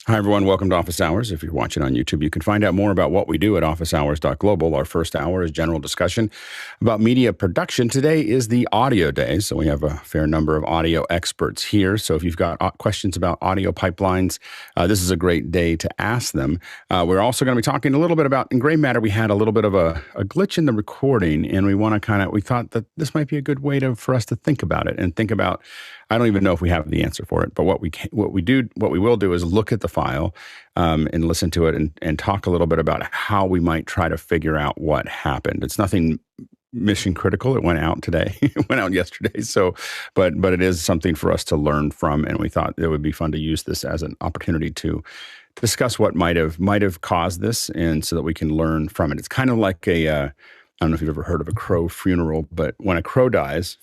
Hi, everyone. Welcome to Office Hours. If you're watching on YouTube, you can find out more about what we do at officehours.global. Our first hour is general discussion about media production. Today is the audio day, so we have a fair number of audio experts here. So if you've got questions about audio pipelines, this is a great day to ask them. We're also going to be talking a little bit about, in gray matter, we had a little bit of a glitch in the recording, and we thought that this might be a good way for us to think about it and think about, I don't even know if we have the answer for it, but what we will do is look at the file and listen to it and talk a little bit about how we might try to figure out what happened. It's nothing mission critical. It went out today. It went out yesterday. So, but it is something for us to learn from, and we thought it would be fun to use this as an opportunity to discuss what might have caused this, and so that we can learn from it. It's kind of like I don't know if you've ever heard of a crow funeral, but when a crow dies,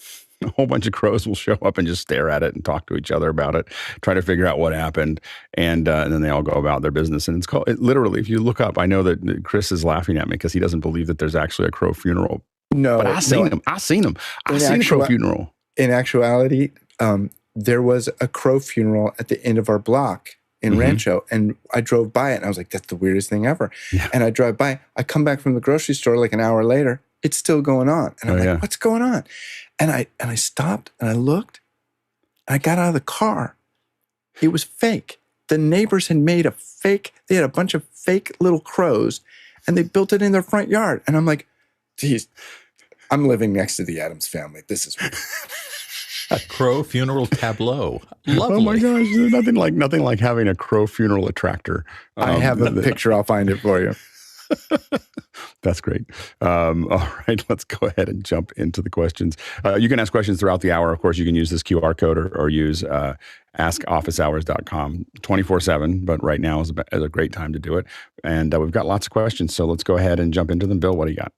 a whole bunch of crows will show up and just stare at it and talk to each other about it, try to figure out what happened, and then they all go about their business. And literally, if you look up, I know that Chris is laughing at me because he doesn't believe that there's actually a crow funeral. No, but I've seen them. I've seen a crow funeral. In actuality, there was a crow funeral at the end of our block in Rancho, and I drove by it, and I was like, "That's the weirdest thing ever." Yeah. And I drive by. I come back from the grocery store like an hour later. It's still going on, and I'm like, "What's going on?" And I stopped and I looked. And I got out of the car. It was fake. The neighbors had made a fake. They had a bunch of fake little crows, and they built it in their front yard. And I'm like, "Geez, I'm living next to the Addams family. This is weird." A crow funeral tableau. Lovely. Oh my gosh, there's nothing like having a crow funeral attractor. I have a picture. I'll find it for you. That's great. All right, let's go ahead and jump into the questions. You can ask questions throughout the hour. Of course, you can use this QR code or use askofficehours.com 24/7, but right now is a great time to do it. And we've got lots of questions, so let's go ahead and jump into them. Bill, what do you got?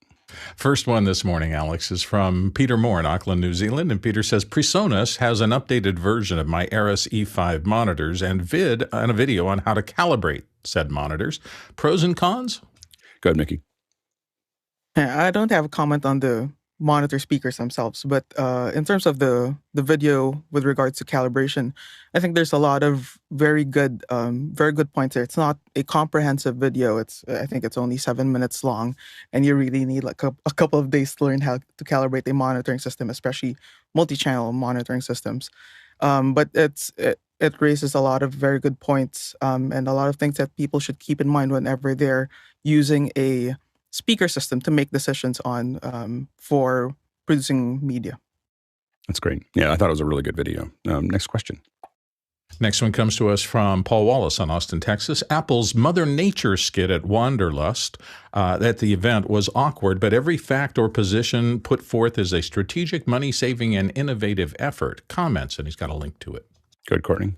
First one this morning, Alex, is from Peter Moore in Auckland, New Zealand. And Peter says, PreSonus has an updated version of my Aris E5 monitors and a video on how to calibrate said monitors. Pros and cons? Go ahead, Mickey. I don't have a comment on the monitor speakers themselves, but in terms of the video with regards to calibration, I think there's a lot of very good points there. It's not a comprehensive video. I think it's only 7 minutes long, and you really need like a couple of days to learn how to calibrate a monitoring system, especially multi-channel monitoring systems. But it raises a lot of very good points and a lot of things that people should keep in mind whenever they're using a speaker system to make decisions on for producing media. That's great. Yeah, I thought it was a really good video. Next question. Next one comes to us from Paul Wallace on Austin, Texas. Apple's Mother Nature skit at Wanderlust at the event was awkward, but every fact or position put forth is a strategic, money-saving, and innovative effort. Comments, and he's got a link to it. Good, Courtney.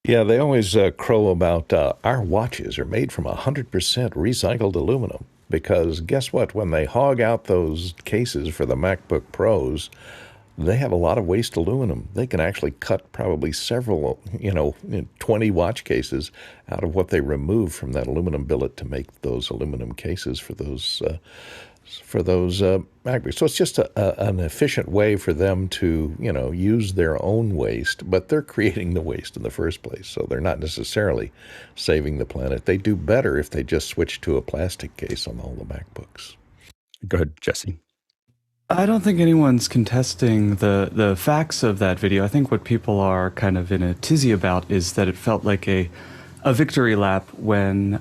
Yeah, they always crow about our watches are made from 100% recycled aluminum, because guess what? When they hog out those cases for the MacBook Pros, they have a lot of waste aluminum. They can actually cut probably several, 20 watch cases out of what they remove from that aluminum billet to make those aluminum cases for those MacBooks. So it's just an efficient way for them to, use their own waste, but they're creating the waste in the first place. So they're not necessarily saving the planet. They do better if they just switch to a plastic case on all the MacBooks. Go ahead, Jesse. I don't think anyone's contesting the facts of that video. I think what people are kind of in a tizzy about is that it felt like a victory lap when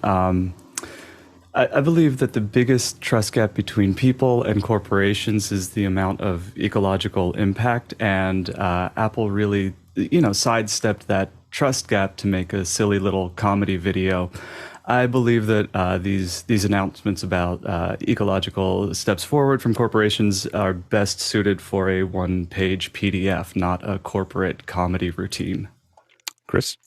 I believe that the biggest trust gap between people and corporations is the amount of ecological impact, and Apple really, sidestepped that trust gap to make a silly little comedy video. I believe that these announcements about ecological steps forward from corporations are best suited for a one-page PDF, not a corporate comedy routine. Chris?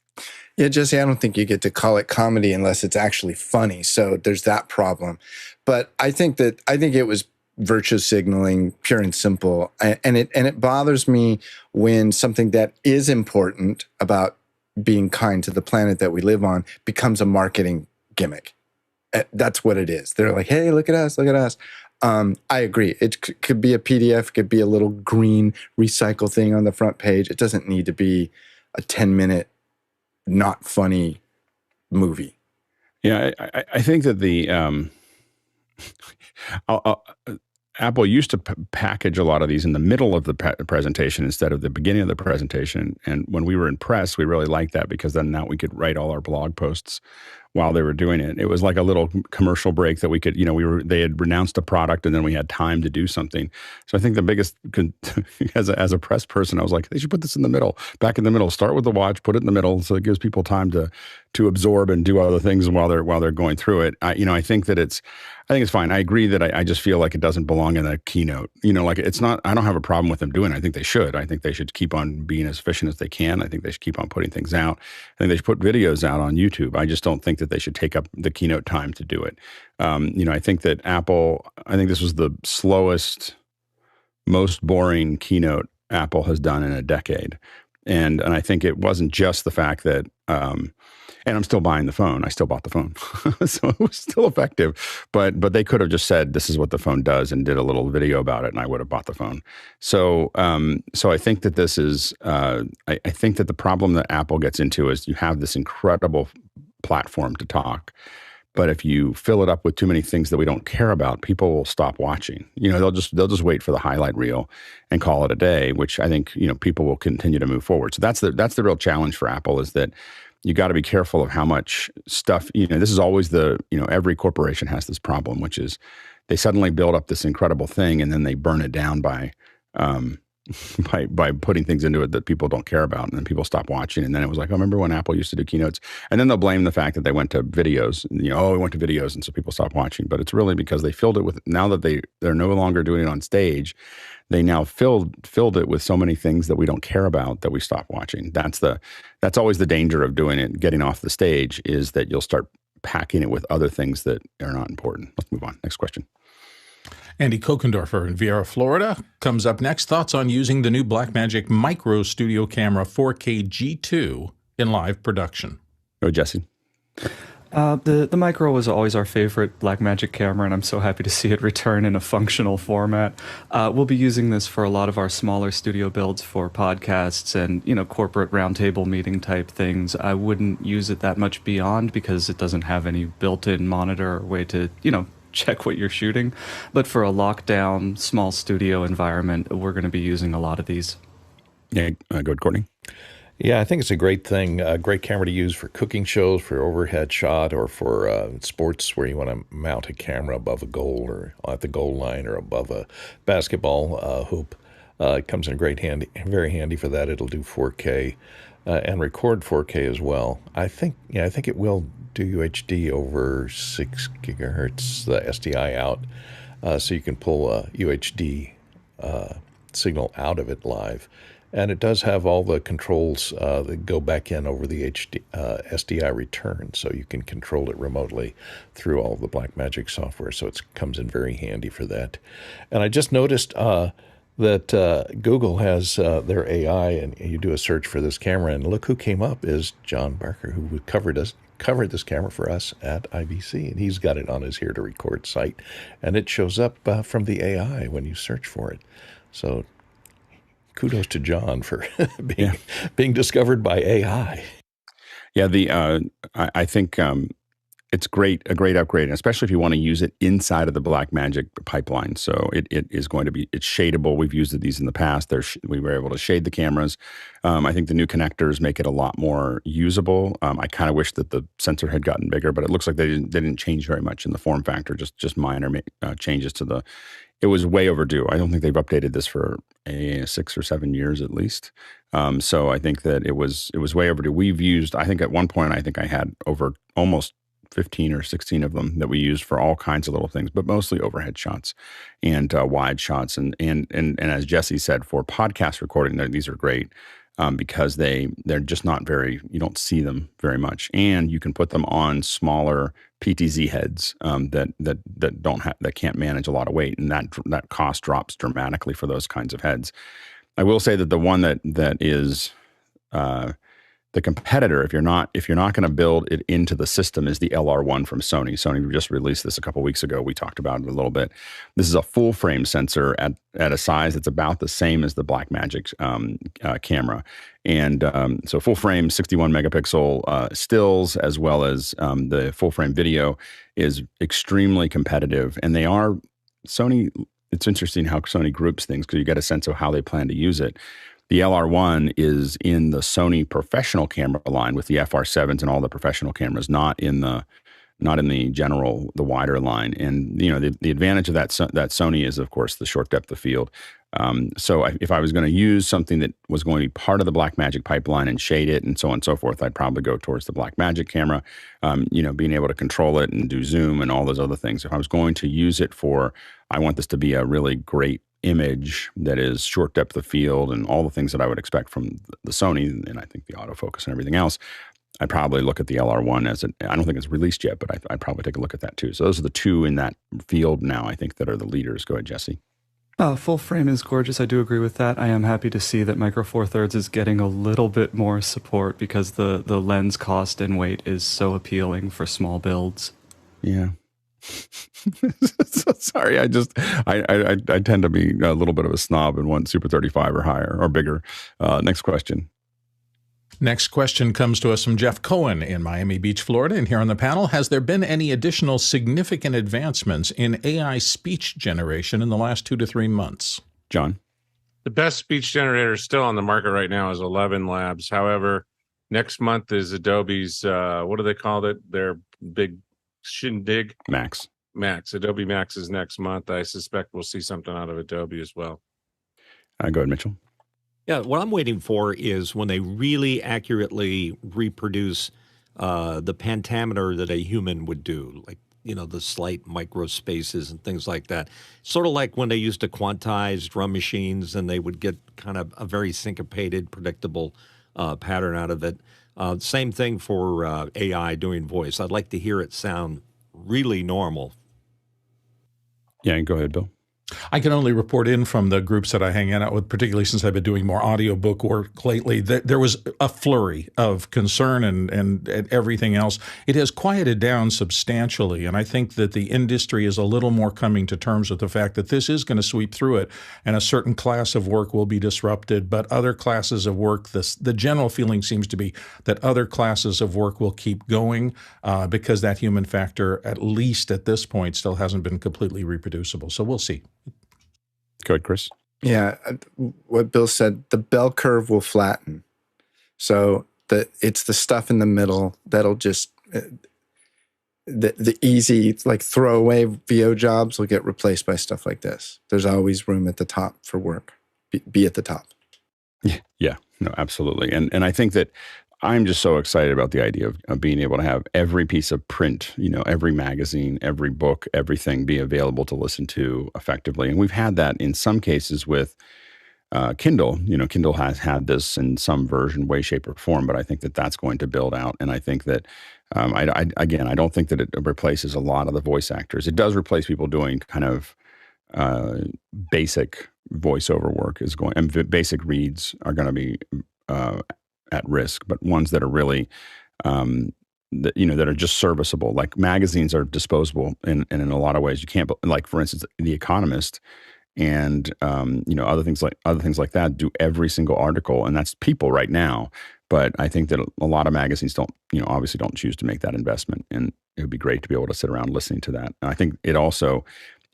Yeah, Jesse, I don't think you get to call it comedy unless it's actually funny. So there's that problem. But I think it was virtue signaling, pure and simple. And it bothers me when something that is important about being kind to the planet that we live on becomes a marketing gimmick. That's what it is. They're like, hey, look at us, look at us. I agree. It could be a PDF, could be a little green recycle thing on the front page. It doesn't need to be a 10-minute not funny movie. Yeah, I think that the Apple used to package a lot of these in the middle of the presentation instead of the beginning of the presentation. And when we were in press, we really liked that because then now we could write all our blog posts while they were doing it. It was like a little commercial break that we could, they had announced a product and then we had time to do something. So I think the biggest, as a press person, I was like, they should put this in the middle, back in the middle. Start with the watch, put it in the middle, so it gives people time to absorb and do other things while they're going through it. I think it's fine. I agree that I just feel like it doesn't belong in a keynote. Like it's not. I don't have a problem with them doing it. I think they should. I think they should keep on being as efficient as they can. I think they should keep on putting things out. I think they should put videos out on YouTube. I just don't think that they should take up the keynote time to do it. I think that Apple. I think this was the slowest, most boring keynote Apple has done in a decade, and I think it wasn't just the fact that. And I'm still buying the phone. I still bought the phone. So it was still effective. But they could have just said, this is what the phone does and did a little video about it, and I would have bought the phone. So I think that this is, I think that the problem that Apple gets into is you have this incredible platform to talk. But if you fill it up with too many things that we don't care about, people will stop watching. They'll just wait for the highlight reel and call it a day, which I think, people will continue to move forward. So that's the real challenge for Apple, is that you got to be careful of how much stuff, this is always every corporation has this problem, which is they suddenly build up this incredible thing and then they burn it down by putting things into it that people don't care about, and then people stop watching. And then it was like, remember when Apple used to do keynotes? And then they'll blame the fact that they went to videos. We went to videos, and so people stopped watching. But it's really because they filled it with, now that they're no longer doing it on stage, they now filled it with so many things that we don't care about that we stop watching. That's always the danger of doing it, getting off the stage, is that you'll start packing it with other things that are not important. Let's move on. Next question. Andy Kokendorfer in Viera, Florida, comes up next. Thoughts on using the new Blackmagic Micro Studio Camera 4K G2 in live production? Go, Jesse. The Micro was always our favorite Blackmagic camera, and I'm so happy to see it return in a functional format. We'll be using this for a lot of our smaller studio builds for podcasts and, corporate roundtable meeting type things. I wouldn't use it that much beyond because it doesn't have any built-in monitor or way to, check what you're shooting. But for a lockdown, small studio environment, we're going to be using a lot of these. Yeah, go ahead, Courtney. Yeah, I think it's a great thing, a great camera to use for cooking shows, for overhead shot, or for sports where you want to mount a camera above a goal or at the goal line or above a basketball hoop. It comes in very handy for that. It'll do 4K and record 4K as well. I think it will do UHD over 6 gigahertz, the SDI out, so you can pull a UHD signal out of it live. And it does have all the controls that go back in over the SDI return, so you can control it remotely through all the Blackmagic software. So it comes in very handy for that. And I just noticed that Google has their AI, and you do a search for this camera, and look who came up is John Barker, who covered this camera for us at IBC, and he's got it on his Here to Record site, and it shows up from the AI when you search for it. So kudos to John for being discovered by AI. Yeah, I think it's a great upgrade, especially if you want to use it inside of the Blackmagic pipeline. So it is going to be, it's shadable. We've used these in the past. We were able to shade the cameras. I think the new connectors make it a lot more usable. I kind of wish that the sensor had gotten bigger, but it looks like they didn't change very much in the form factor, just minor changes to the. It was way overdue. I don't think they've updated this for 6 or 7 years at least. So I think that it was way overdue. We've used, I think at one point, I had over almost 15 or 16 of them that we used for all kinds of little things, but mostly overhead shots and wide shots. And as Jesse said, for podcast recording, these are great because they're just not very, you don't see them very much. And you can put them on smaller PTZ heads that can't manage a lot of weight, and that cost drops dramatically for those kinds of heads. I will say that the one that is The competitor, if you're not going to build it into the system, is the LR1 from Sony. Sony just released this a couple weeks ago. We talked about it a little bit. This is a full frame sensor at a size that's about the same as the Blackmagic camera, and so full frame 61 megapixel stills as well as the full frame video is extremely competitive. And they are Sony. It's interesting how Sony groups things because you get a sense of how they plan to use it. The LR1 is in the Sony professional camera line with the FR7s and all the professional cameras, not in the general, the wider line. And the advantage of that Sony is, of course, the short depth of field. So if I was going to use something that was going to be part of the Blackmagic pipeline and shade it and so on and so forth, I'd probably go towards the Blackmagic camera. Being able to control it and do zoom and all those other things. If I was going to use it I want this to be a really great image that is short depth of field and all the things that I would expect from the Sony, and I think the autofocus and everything else, I'd probably look at the LR1 I don't think it's released yet, but I'd probably take a look at that too. So those are the two in that field now, I think, that are the leaders. Go ahead, Jesse. Full frame is gorgeous. I do agree with that. I am happy to see that Micro Four Thirds is getting a little bit more support because the lens cost and weight is so appealing for small builds. Yeah. Sorry, I tend to be a little bit of a snob and want Super 35 or higher or bigger. Next question. Next question comes to us from Jeff Cohen in Miami Beach, Florida. And here on the panel, has there been any additional significant advancements in AI speech generation in the last 2 to 3 months? John? The best speech generator still on the market right now is 11 Labs. However, next month is Adobe's, what do they call it? Their big shindig? Max. Adobe Max is next month. I suspect we'll see something out of Adobe as well. Go ahead, Mitchell. Yeah, what I'm waiting for is when they really accurately reproduce the pentameter that a human would do, like, the slight micro spaces and things like that. Sort of like when they used to quantize drum machines and they would get kind of a very syncopated, predictable pattern out of it. Same thing for AI doing voice. I'd like to hear it sound really normal. Yeah, go ahead, Bill. I can only report in from the groups that I hang out with, particularly since I've been doing more audiobook work lately, that there was a flurry of concern and everything else. It has quieted down substantially, and I think that the industry is a little more coming to terms with the fact that this is going to sweep through it, and a certain class of work will be disrupted, but other classes of work, the general feeling seems to be that other classes of work will keep going because that human factor, at least at this point, still hasn't been completely reproducible. So we'll see. Go ahead, Chris. Yeah, what Bill said, the bell curve will flatten. So it's the stuff in the middle that'll just, the easy, like throwaway VO jobs will get replaced by stuff like this. There's always room at the top for work. Be at the top. Yeah, no, absolutely. And I think that I'm just so excited about the idea of being able to have every piece of print, every magazine, every book, everything be available to listen to effectively. And we've had that in some cases with Kindle. Kindle has had this in some version, way, shape, or form, but I think that that's going to build out. And I think that, I don't think that it replaces a lot of the voice actors. It does replace people doing kind of basic voiceover work and basic reads are going to be at risk, but ones that are really, that are just serviceable. Like magazines are disposable in a lot of ways. You can't, like for instance, The Economist and other things like that do every single article, and that's people right now. But I think that a lot of magazines obviously don't choose to make that investment, and it would be great to be able to sit around listening to that. And I think it also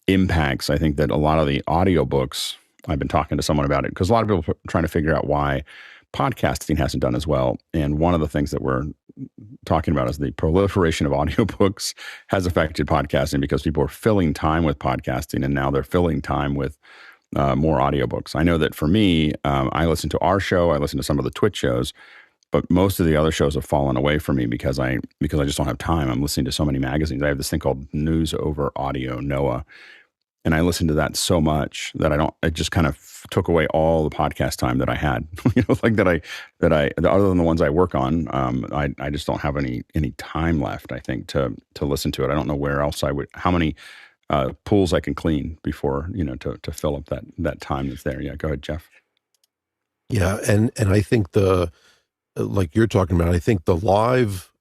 impacts. I think that a lot of the audiobooks. I've been talking to someone about it because a lot of people are trying to figure out why podcasting hasn't done as well. And one of the things that we're talking about is the proliferation of audiobooks has affected podcasting because people are filling time with podcasting, and now they're filling time with more audiobooks. I know that for me, I listen to our show, I listen to some of the Twitch shows, but most of the other shows have fallen away for me because I just don't have time. I'm listening to so many magazines. I have this thing called News Over Audio, NOAA. And I listened to that so much that it just kind of took away all the podcast time that I had, other than the ones I work on, I just don't have any time left, I think, to listen to it. I don't know where else how many pools I can clean before, to fill up that time that's there. Yeah, go ahead, Jeff. Yeah. And I think the like you're talking about, I think the live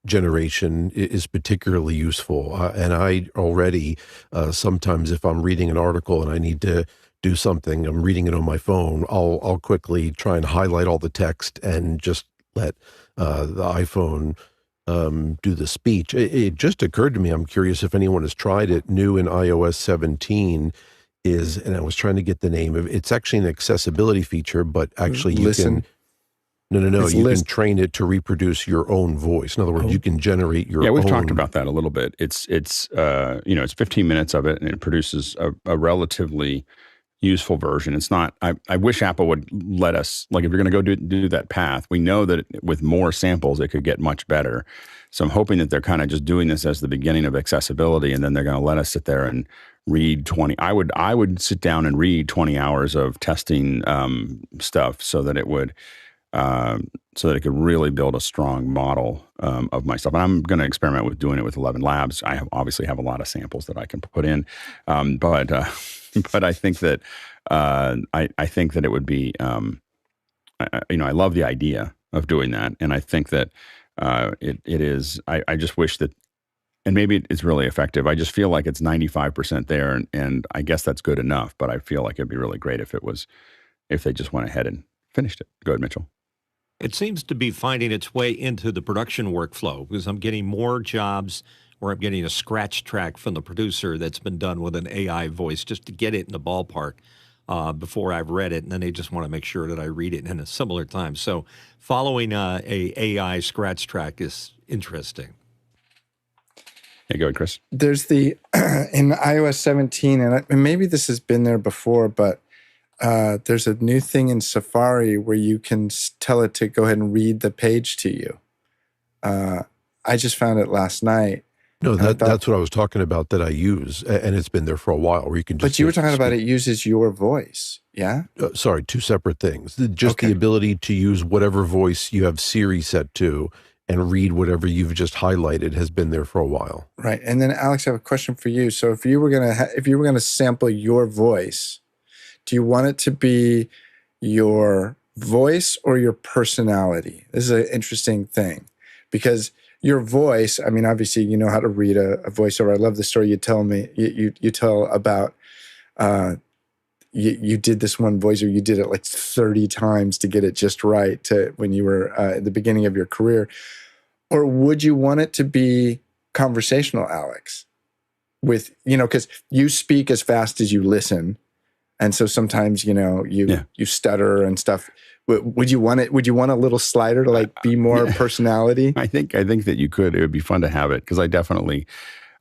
generation is particularly useful. And I already, sometimes if I'm reading an article and I need to do something, I'm reading it on my phone, I'll quickly try and highlight all the text and just let the iPhone do the speech. It just occurred to me, I'm curious if anyone has tried it, new in iOS 17 is, and I was trying to get the name of it, it's actually an accessibility feature, but actually you Listen. can, no, It's you list. can train it to reproduce your own voice. In other words, you can generate your own. Yeah, we've talked about that a little bit. It's 15 minutes of it, and it produces a relatively useful version. It's not, I wish Apple would let us, like if you're going to go do that path, we know that with more samples, it could get much better. So I'm hoping that they're kind of just doing this as the beginning of accessibility, and then they're going to let us sit there and read 20. I would sit down and read 20 hours of testing stuff so that it would, so that it could really build a strong model of my stuff. And I'm going to experiment with doing it with 11 Labs. I obviously have a lot of samples that I can put in, but I think that I think that it would be, I love the idea of doing that, and I think that it is. I just wish that, and maybe it's really effective. I just feel like it's 95% there, and I guess that's good enough. But I feel like it'd be really great if they just went ahead and finished it. Go ahead, Mitchell. It seems to be finding its way into the production workflow because I'm getting more jobs where I'm getting a scratch track from the producer that's been done with an AI voice just to get it in the ballpark before I've read it. And then they just want to make sure that I read it in a similar time. So following a AI scratch track is interesting. Yeah, go ahead, Chris. There's the, in iOS 17, and maybe this has been there before, but there's a new thing in Safari where you can tell it to go ahead and read the page to you. I just found it last night. No, that's what I was talking about that I use, and it's been there for a while where you can just... But you were talking about it uses your voice, yeah? Sorry, two separate things. Just the ability to use whatever voice you have Siri set to and read whatever you've just highlighted has been there for a while. Right. And then Alex, I have a question for you. So if you were gonna sample your voice, do you want it to be your voice or your personality? This is an interesting thing because your voice, I mean, obviously you know how to read a voiceover. I love the story you tell me. You tell about you did this one voice, or you did it like 30 times to get it just right when you were at the beginning of your career. Or would you want it to be conversational, Alex? With, because you speak as fast as you listen. And so sometimes, you stutter and stuff. Would you want it? Would you want a little slider to like be more personality? I think that you could. It would be fun to have it because I definitely,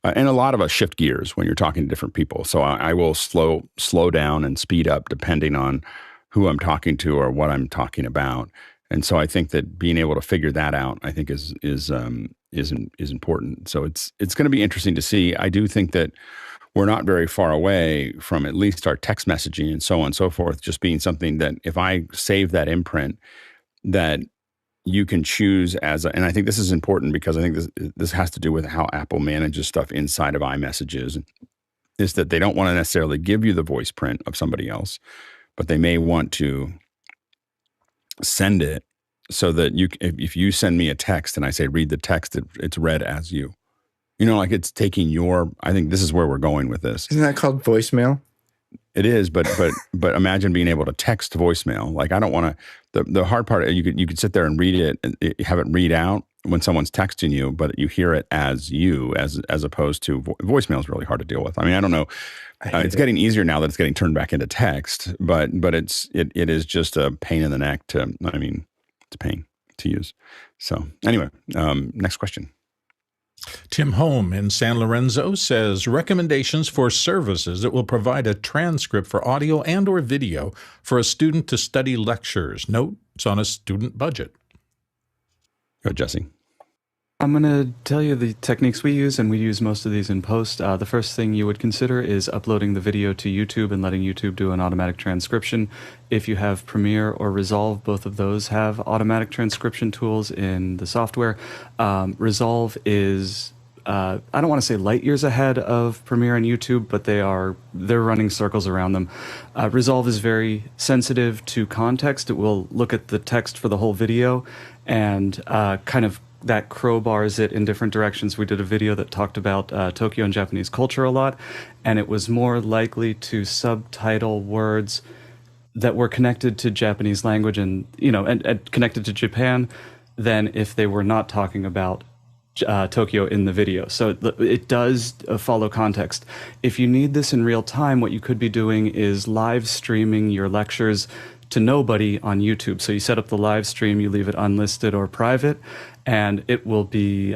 and a lot of us shift gears when you're talking to different people. So I will slow down and speed up depending on who I'm talking to or what I'm talking about. And so I think that being able to figure that out, I think is important. So it's going to be interesting to see. I do think that we're not very far away from at least our text messaging and so on and so forth, just being something that if I save that imprint, that you can choose and I think this is important because I think this has to do with how Apple manages stuff inside of iMessages, is that they don't want to necessarily give you the voice print of somebody else, but they may want to send it so that if you send me a text and I say, read the text, it's read as you. Like it's taking I think this is where we're going with this. Isn't that called voicemail? It is, but imagine being able to text voicemail. Like I don't want to, the hard part, you could sit there and read it and have it read out when someone's texting you, but you hear it as you, as opposed to voicemail is really hard to deal with. I mean, I don't know. It's getting easier now that it's getting turned back into text, but it is just a pain in the neck it's a pain to use. So anyway, next question. Tim Holm in San Lorenzo says, recommendations for services that will provide a transcript for audio and or video for a student to study lectures. Note, it's on a student budget. Go, Jesse. I'm going to tell you the techniques we use, and we use most of these in post. The first thing you would consider is uploading the video to YouTube and letting YouTube do an automatic transcription. If you have Premiere or Resolve, both of those have automatic transcription tools in the software. Resolve is I don't want to say light years ahead of Premiere and YouTube, but they're running circles around them. Resolve is very sensitive to context. It will look at the text for the whole video and kind of that crowbars it in different directions. We did a video that talked about Tokyo and Japanese culture a lot, and it was more likely to subtitle words that were connected to Japanese language and connected to Japan than if they were not talking about Tokyo in the video. So it does follow context. If you need this in real time, what you could be doing is live streaming your lectures to nobody on YouTube. So you set up the live stream, you leave it unlisted or private, and it will be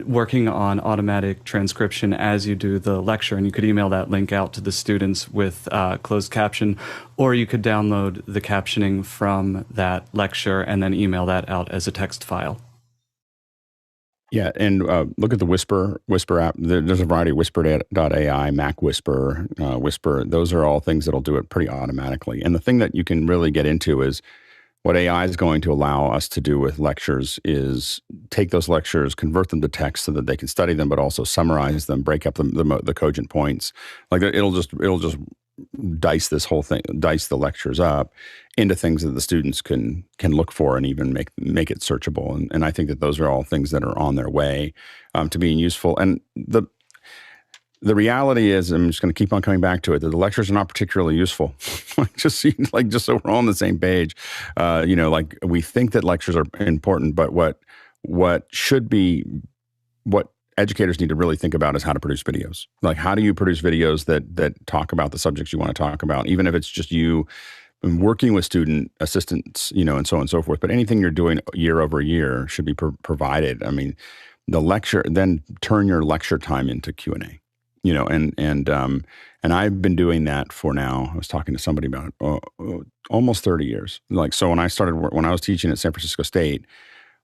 working on automatic transcription as you do the lecture. And you could email that link out to the students with closed caption, or you could download the captioning from that lecture and then email that out as a text file. Yeah, and look at the Whisper app. There's a variety of Whisper.ai, Mac Whisper, Whisper. Those are all things that'll do it pretty automatically. And the thing that you can really get into is what AI is going to allow us to do with lectures is take those lectures, convert them to text so that they can study them, but also summarize them, break up the cogent points. Like it'll just dice this whole thing, dice the lectures up into things that the students can look for and even make it searchable. And I think that those are all things that are on their way to being useful. And the reality is, I'm just going to keep on coming back to it, that the lectures are not particularly useful. just so we're all on the same page. Like we think that lectures are important, but what educators need to really think about is how to produce videos. Like, how do you produce videos that talk about the subjects you want to talk about, even if it's just you working with student assistants, and so on and so forth. But anything you're doing year over year should be provided. I mean, the lecture, then turn your lecture time into Q&A, and I've been doing that for now. I was talking to somebody about it, almost 30 years. Like, so when I was teaching at San Francisco State,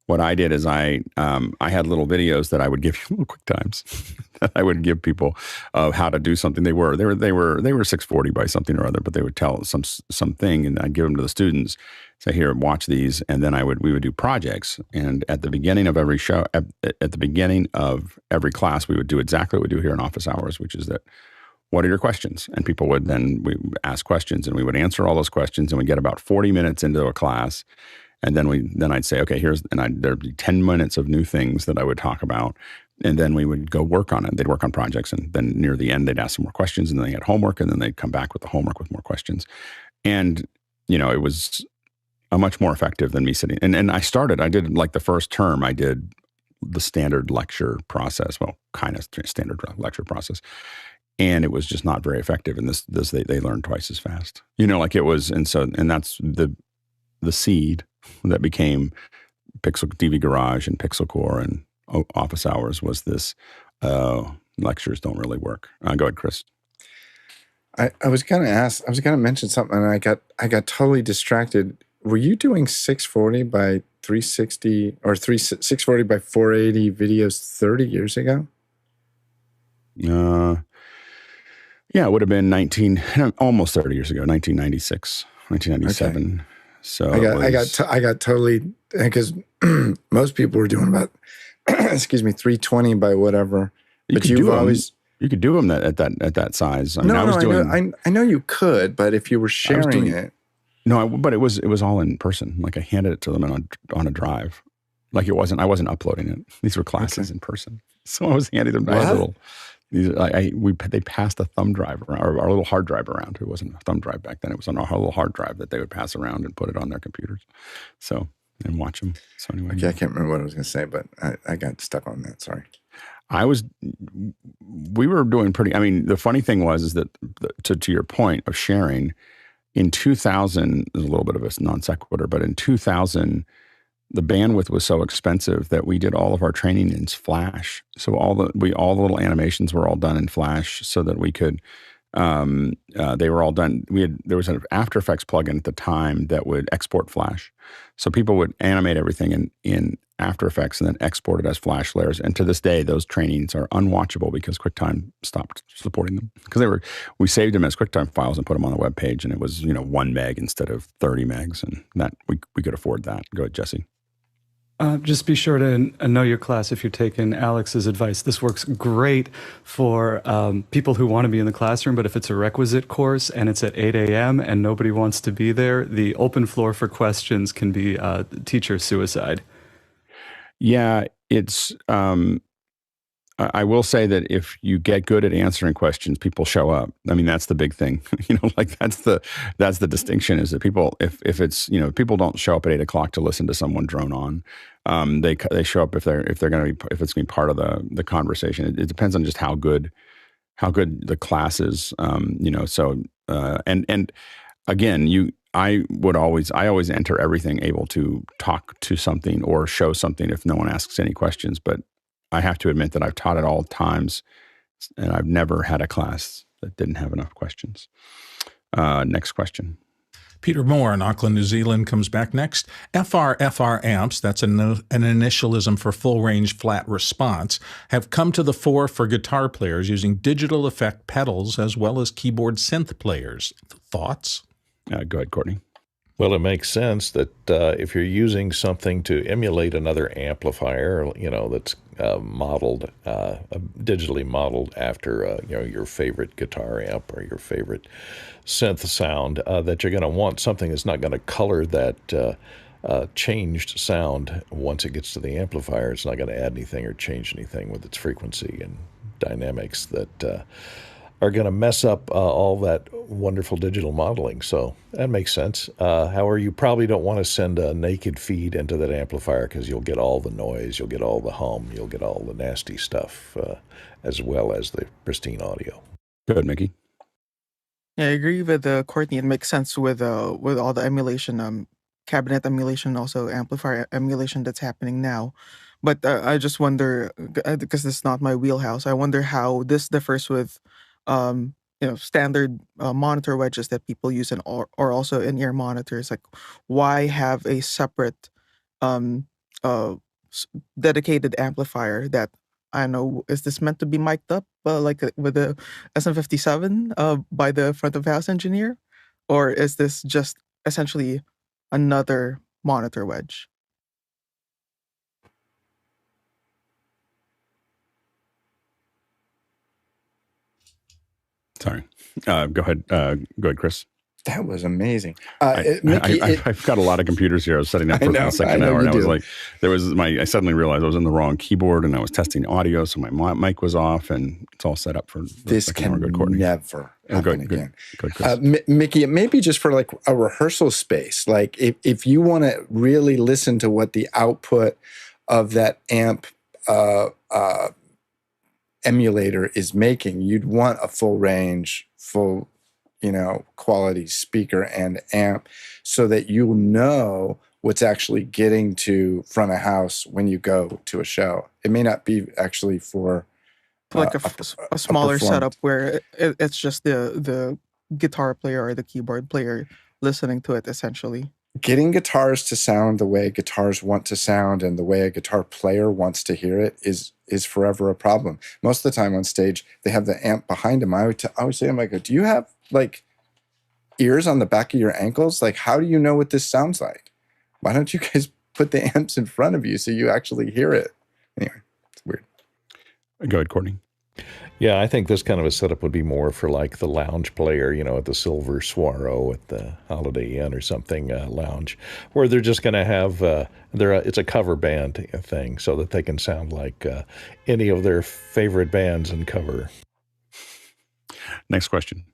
what I did is I had little videos that I would give, little quick times that I would give people of how to do something. They were 640 by something or other, but they would tell something, and I'd give them to the students. Say, here, watch these, and then we would do projects. And at the beginning of every show, at the beginning of every class, we would do exactly what we do here in office hours, which is that, what are your questions? And people would we ask questions, and we would answer all those questions, and we get about 40 minutes into a class. And then I'd say, okay, there'd be 10 minutes of new things that I would talk about. And then we would go work on it. They'd work on projects. And then near the end, they'd ask some more questions. And then they had homework. And then they'd come back with the homework with more questions. And, it was much more effective than me sitting. And I did like the first term, I did the standard lecture process. Well, kind of standard lecture process. And it was just not very effective. And they learned twice as fast. Like it was. And that's the seed that became Pixel DV Garage and Pixel Core and Office Hours was this lectures don't really work. Go ahead, Chris. I was going to mention something, and I got totally distracted. Were you doing 640 by 360 or 640 by 480 videos 30 years ago? Yeah, it would have been almost 30 years ago, 1996, 1997. Okay. So I got totally, because most people were doing about 320 by whatever. You could do them at that size. I know you could, but if you were sharing it. No, but it was all in person. Like I handed it to them on a drive. Like I wasn't uploading it. These were classes in person. So I was handing them they passed a thumb drive around, or a little hard drive around. It wasn't a thumb drive back then. It was on a little hard drive that they would pass around and put it on their computers. So, and watch them. So anyway. Okay, I can't remember what I was going to say, but I got stuck on that. Sorry. We were doing pretty, I mean, the funny thing is that to your point of sharing, in 2000, there's a little bit of a non sequitur, but in 2000, the bandwidth was so expensive that we did all of our training in Flash. So all the little animations were all done in Flash, so that we could. They were all done. There was an After Effects plugin at the time that would export Flash, so people would animate everything in After Effects and then export it as Flash layers. And to this day, those trainings are unwatchable because QuickTime stopped supporting them, because we saved them as QuickTime files and put them on the web page, and it was 1 meg instead of 30 megs, and that we could afford that. Go ahead, Jesse. Just be sure to know your class if you're taking Alex's advice. This works great for people who want to be in the classroom, but if it's a requisite course and it's at 8 a.m. and nobody wants to be there, the open floor for questions can be teacher suicide. Yeah, it's. I will say that if you get good at answering questions, people show up. I mean, that's the big thing. Like that's the distinction is that people, if it's people don't show up at 8 o'clock to listen to someone drone on. They show up if it's going to be part of the conversation. It depends on just how good the class is. So and again, I always enter everything able to talk to something or show something if no one asks any questions, but I have to admit that I've taught at all times, and I've never had a class that didn't have enough questions. Next question. Peter Moore in Auckland, New Zealand comes back next. FR amps, that's an initialism for full-range flat response, have come to the fore for guitar players using digital effect pedals as well as keyboard synth players. Thoughts? Go ahead, Courtney. Well, it makes sense that if you're using something to emulate another amplifier, that's modeled, digitally modeled after, your favorite guitar amp or your favorite synth sound, that you're going to want something that's not going to color that changed sound once it gets to the amplifier. It's not going to add anything or change anything with its frequency and dynamics that are going to mess up all that wonderful digital modeling. So that makes sense. However, you probably don't want to send a naked feed into that amplifier because you'll get all the noise, you'll get all the hum, you'll get all the nasty stuff, as well as the pristine audio. Good, Mickey. Yeah, I agree with Courtney. It makes sense with all the emulation, cabinet emulation, also amplifier emulation that's happening now. But I just wonder, because this is not my wheelhouse, I wonder how this differs with standard monitor wedges that people use or also in-ear monitors. Like, why have a separate dedicated amplifier that, I don't know, is this meant to be mic'd up like with the SM57 by the front of house engineer? Or is this just essentially another monitor wedge? Sorry. Go ahead, Chris. That was amazing. Mickey, I've got a lot of computers here. I was setting up for the second hour, and I was like, I suddenly realized I was in the wrong keyboard, and I was testing audio, so my mic was off, and it's all set up for this can never happen again. Go Chris. Mickey, it may be just for like a rehearsal space. Like if you want to really listen to what the output of that amp emulator is making, you'd want a full range, full quality speaker and amp so that you'll know what's actually getting to front of house when you go to a show. It may not be actually for like a smaller setup where it's just the guitar player or the keyboard player listening to it, essentially. Getting guitars to sound the way guitars want to sound and the way a guitar player wants to hear it is forever a problem. Most of the time on stage, they have the amp behind them. I always say, I'm like, do you have like ears on the back of your ankles? Like, how do you know what this sounds like? Why don't you guys put the amps in front of you so you actually hear it? Anyway, it's weird. Go ahead, Courtney. Yeah, I think this kind of a setup would be more for like the lounge player, at the Silver Swaro at the Holiday Inn or something lounge, where they're just going to have it's a cover band thing, so that they can sound like any of their favorite bands and cover. Next question.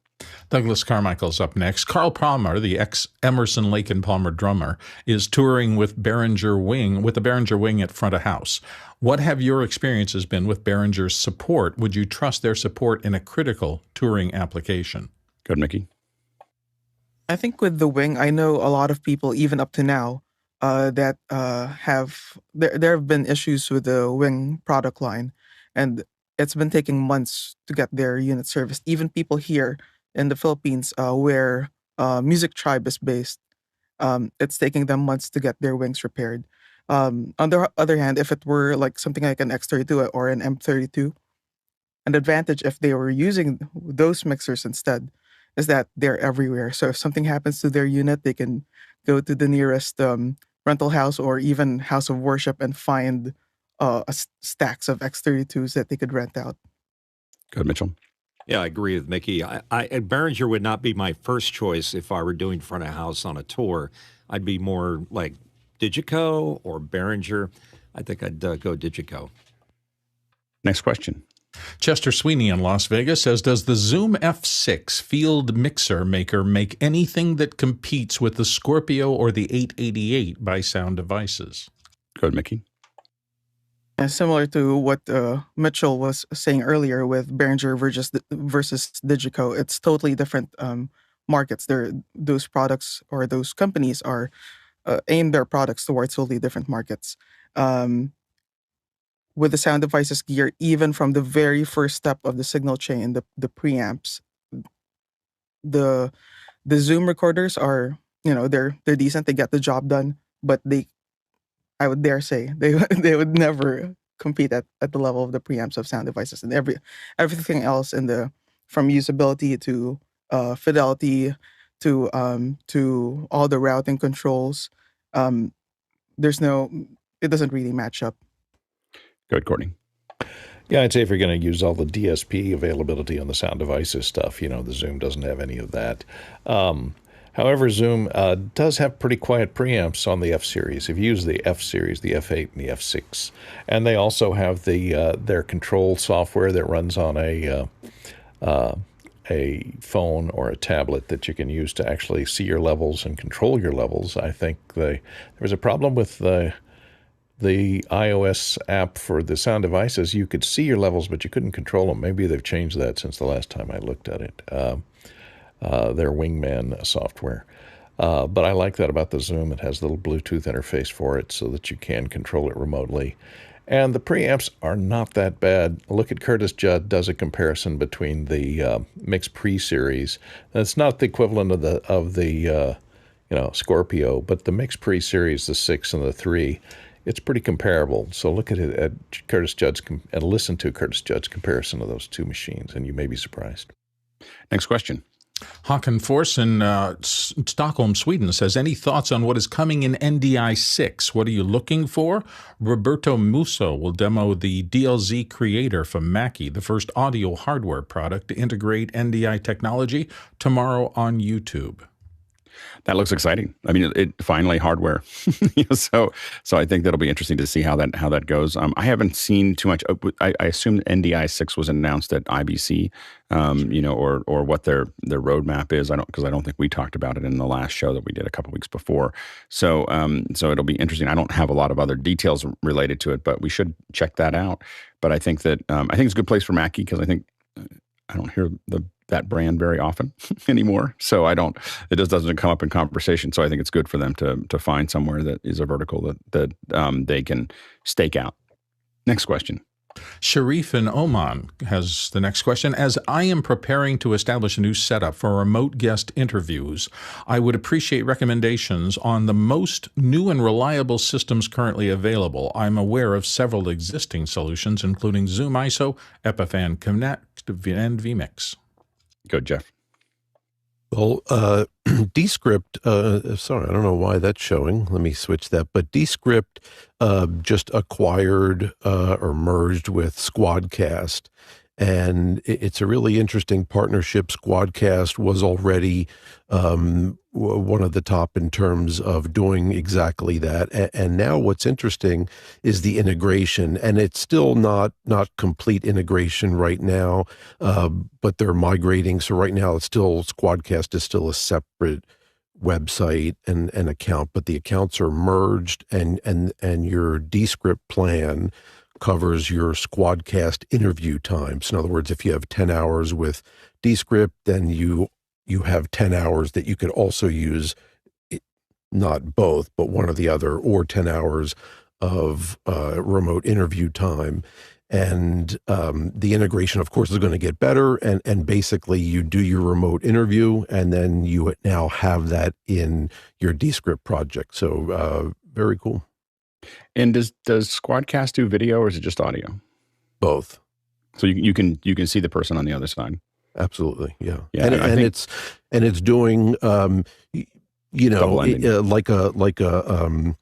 Douglas Carmichael's up next. Carl Palmer, the ex-Emerson, Lake and Palmer drummer, is touring with the Behringer Wing at front of house. What have your experiences been with Behringer's support? Would you trust their support in a critical touring application? Good, Mickey. I think with the Wing, I know a lot of people, even up to now, that there have been issues with the Wing product line, and it's been taking months to get their unit serviced. Even people here in the Philippines, where Music Tribe is based, it's taking them months to get their wings repaired. On the other hand, if it were like something like an X32 or an M32, an advantage if they were using those mixers instead is that they're everywhere. So if something happens to their unit, they can go to the nearest rental house or even house of worship and find stacks of X32s that they could rent out. Go ahead, Mitchell. Yeah, I agree with Mickey. Behringer would not be my first choice if I were doing front of house on a tour. I'd be more like Digico or Behringer. I think I'd go Digico. Next question. Chester Sweeney in Las Vegas says, does the Zoom F6 field mixer maker make anything that competes with the Scorpio or the 888 by Sound Devices? Go ahead, Mickey. And similar to what Mitchell was saying earlier with Behringer versus Digico, it's totally different markets. Those products or those companies are aim their products towards totally different markets. With the Sound Devices gear, even from the very first step of the signal chain, the preamps, the Zoom recorders are, they're decent. They get the job done, but I would dare say they would never compete at the level of the preamps of Sound Devices, and everything else from usability to fidelity to all the routing controls. It doesn't really match up. Good, Courtney. Yeah, I'd say if you're going to use all the DSP availability on the Sound Devices stuff, the Zoom doesn't have any of that. However, Zoom does have pretty quiet preamps on the F-Series. If you use the F-Series, the F8 and the F6, and they also have their control software that runs on a phone or a tablet that you can use to actually see your levels and control your levels. I think there was a problem with the iOS app for the Sound Devices. You could see your levels, but you couldn't control them. Maybe they've changed that since the last time I looked at it. Their Wingman software. But I like that about the Zoom. It has a little Bluetooth interface for it so that you can control it remotely. And the preamps are not that bad. Look at Curtis Judd does a comparison between the Mix Pre series. It's not the equivalent of the Scorpio, but the Mix Pre series, the 6 and the 3, it's pretty comparable. So look at it at Curtis Judd's and listen to Curtis Judd's comparison of those two machines, and you may be surprised. Next question. Håkan Fors in Stockholm, Sweden says, any thoughts on what is coming in NDI 6? What are you looking for? Roberto Musso will demo the DLZ Creator from Mackie, the first audio hardware product to integrate NDI technology, tomorrow on YouTube. That looks exciting. I mean, it finally hardware. So I think that'll be interesting to see how that goes. I haven't seen too much. I assume NDI 6 was announced at IBC, or what their roadmap is. Because I don't think we talked about it in the last show that we did a couple weeks before. So it'll be interesting. I don't have a lot of other details related to it, but we should check that out. But I think that it's a good place for Mackie because I think I don't hear that brand very often anymore. So it just doesn't come up in conversation. So I think it's good for them to find somewhere that is a vertical that they can stake out. Next question. Sharif in Oman has the next question. As I am preparing to establish a new setup for remote guest interviews, I would appreciate recommendations on the most new and reliable systems currently available. I'm aware of several existing solutions, including ZoomISO, Epiphan Connect, and vMix. Go, Jeff. Well, Descript, sorry, I don't know why that's showing. Let me switch that. But Descript just acquired or merged with Squadcast. And it's a really interesting partnership. Squadcast was already one of the top in terms of doing exactly that. And now what's interesting is the integration. And it's still not complete integration right now, but they're migrating. So right now Squadcast is still a separate website and account, but the accounts are merged and your Descript plan covers your Squadcast interview times. In other words, if you have 10 hours with Descript, then you have 10 hours that you could also use, not both, but one or the other, or 10 hours of remote interview time. And the integration, of course, is going to get better. And basically, you do your remote interview, and then you now have that in your Descript project. So very cool. And does Squadcast do video or is it just audio? Both. So you can see the person on the other side. Absolutely, yeah. Yeah, and it's doing like a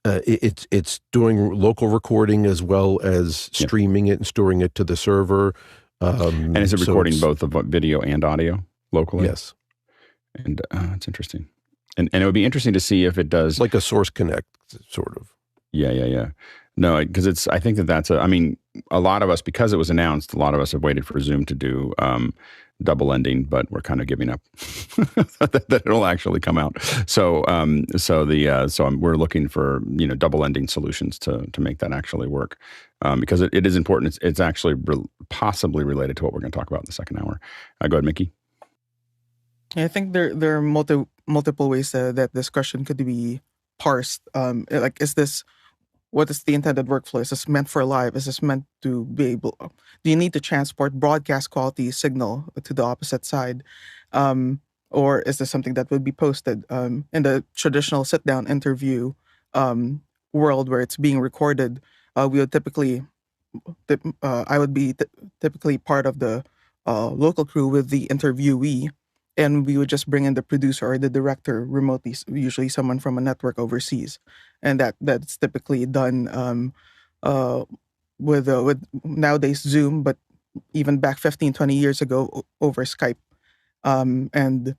It's doing local recording as well as streaming it and storing it to the server. And is it recording both of video and audio locally? Yes. And it's interesting. And it would be interesting to see if it does. Like a Source Connect, sort of. Yeah. No, because I think that's a lot of us, because it was announced, a lot of us have waited for Zoom to do double ending, but we're kind of giving up that it'll actually come out. So we're looking for double ending solutions to make that actually work, because it is important. It's actually possibly related to what we're going to talk about in the second hour. Go ahead, Mickey. I think there are multiple ways that this question could be parsed. Like, what is the intended workflow? Is this meant for live? Is this meant to be able? Do you need to transport broadcast quality signal to the opposite side, or is this something that would be posted in the traditional sit-down interview world where it's being recorded? We would typically, I would be typically part of the local crew with the interviewee, and we would just bring in the producer or the director remotely, usually someone from a network overseas. And that's typically done with nowadays Zoom, but even back 15, 20 years ago over Skype. And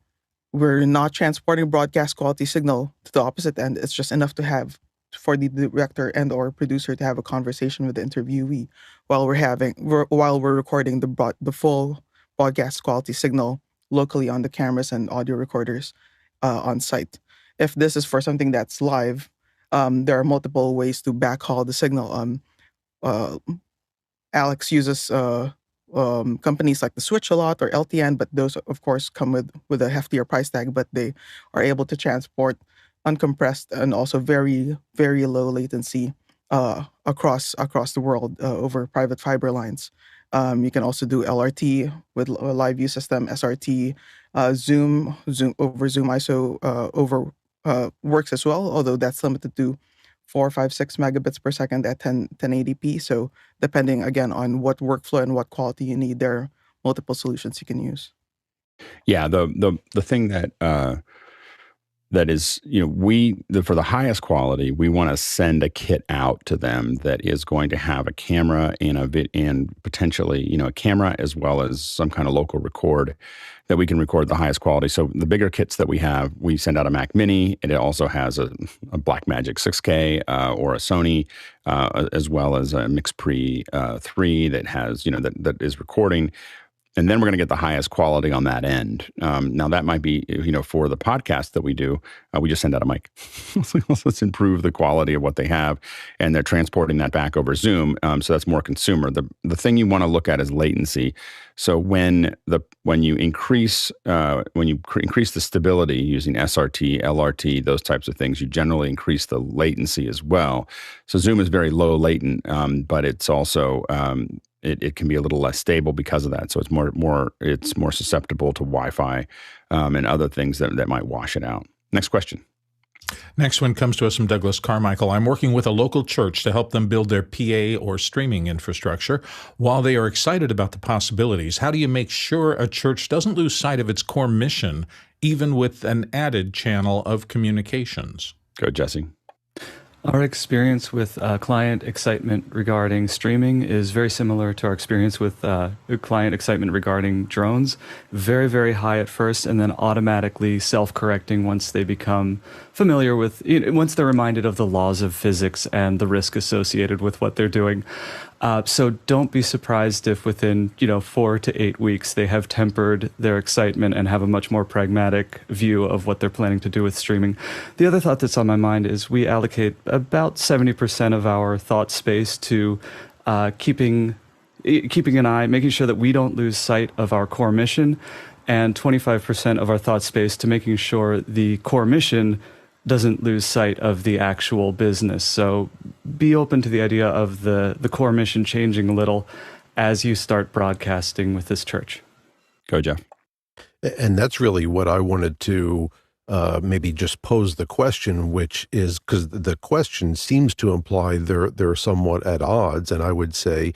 we're not transporting broadcast quality signal to the opposite end. It's just enough to have for the director and or producer to have a conversation with the interviewee while we're recording the full broadcast quality signal locally on the cameras and audio recorders on site. If this is for something that's live, there are multiple ways to backhaul the signal. Alex uses companies like the Switch a lot, or LTN, but those of course come with a heftier price tag, but they are able to transport uncompressed and also very, very low latency across the world over private fiber lines. You can also do LRT with a live view system, SRT, Zoom over ZoomISO works as well, although that's limited to 4, 5, 6 megabits per second at 1080p. So depending again on what workflow and what quality you need, there are multiple solutions you can use. Yeah, the thing that is, for the highest quality, we want to send a kit out to them that is going to have a camera and potentially, a camera as well as some kind of local record that we can record the highest quality. So the bigger kits that we have, we send out a Mac Mini, and it also has a Blackmagic 6K or a Sony, as well as a MixPre 3 that has, that is recording. And then we're going to get the highest quality on that end. Now that might be, for the podcast that we do, we just send out a mic. Let's improve the quality of what they have, and they're transporting that back over Zoom. So that's more consumer. The thing you want to look at is latency. So when you increase the stability using SRT, LRT, those types of things, you generally increase the latency as well. So Zoom is very low latent, but it's also it can be a little less stable because of that. So it's more susceptible to Wi-Fi and other things that might wash it out. Next question. Next one comes to us from Douglas Carmichael. I'm working with a local church to help them build their PA or streaming infrastructure. While they are excited about the possibilities, how do you make sure a church doesn't lose sight of its core mission, even with an added channel of communications? Go, Jesse. Our experience with client excitement regarding streaming is very similar to our experience with client excitement regarding drones. Very, very high at first, and then automatically self-correcting once they become familiar with, once they're reminded of the laws of physics and the risk associated with what they're doing. So don't be surprised if within 4 to 8 weeks they have tempered their excitement and have a much more pragmatic view of what they're planning to do with streaming. The other thought that's on my mind is we allocate about 70% of our thought space to keeping an eye, making sure that we don't lose sight of our core mission, and 25% of our thought space to making sure the core mission doesn't lose sight of the actual business. So be open to the idea of the core mission changing a little as you start broadcasting with this church. Go, Jeff. And that's really what I wanted to maybe just pose the question, which is, because the question seems to imply they're somewhat at odds. And I would say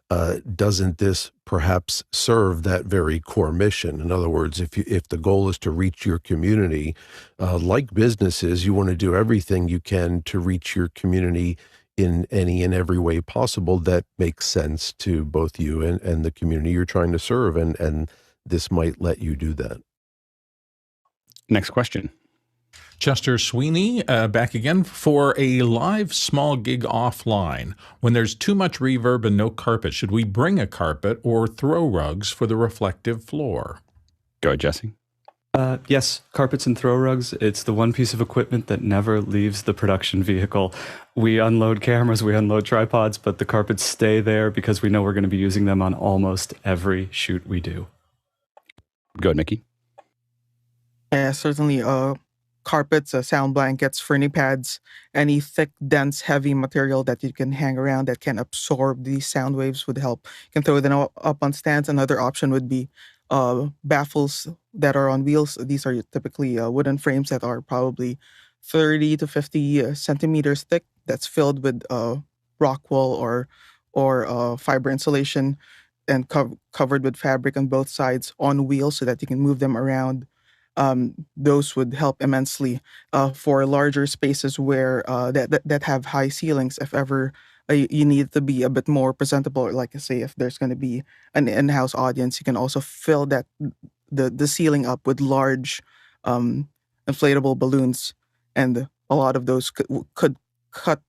doesn't this perhaps serve that very core mission? In other words, if the goal is to reach your community, like businesses, you want to do everything you can to reach your community in any and every way possible that makes sense to both you and the community you're trying to serve. And this might let you do that. Next question. Chester Sweeney, back again. For a live small gig offline, when there's too much reverb and no carpet, should we bring a carpet or throw rugs for the reflective floor? Go ahead, Jesse. Yes, carpets and throw rugs. It's the one piece of equipment that never leaves the production vehicle. We unload cameras, we unload tripods, but the carpets stay there because we know we're going to be using them on almost every shoot we do. Go ahead, Mickey. Yeah, certainly. Carpets, sound blankets, ferny pads, any thick, dense, heavy material that you can hang around that can absorb these sound waves would help. You can throw them up on stands. Another option would be baffles that are on wheels. These are typically wooden frames that are probably 30 to 50 centimeters thick. That's filled with rock wool or fiber insulation and covered with fabric on both sides on wheels so that you can move them around. Those would help immensely for larger spaces where that have high ceilings. If ever you need to be a bit more presentable, like I say, if there's going to be an in-house audience, you can also fill that the ceiling up with large inflatable balloons, and a lot of those could cut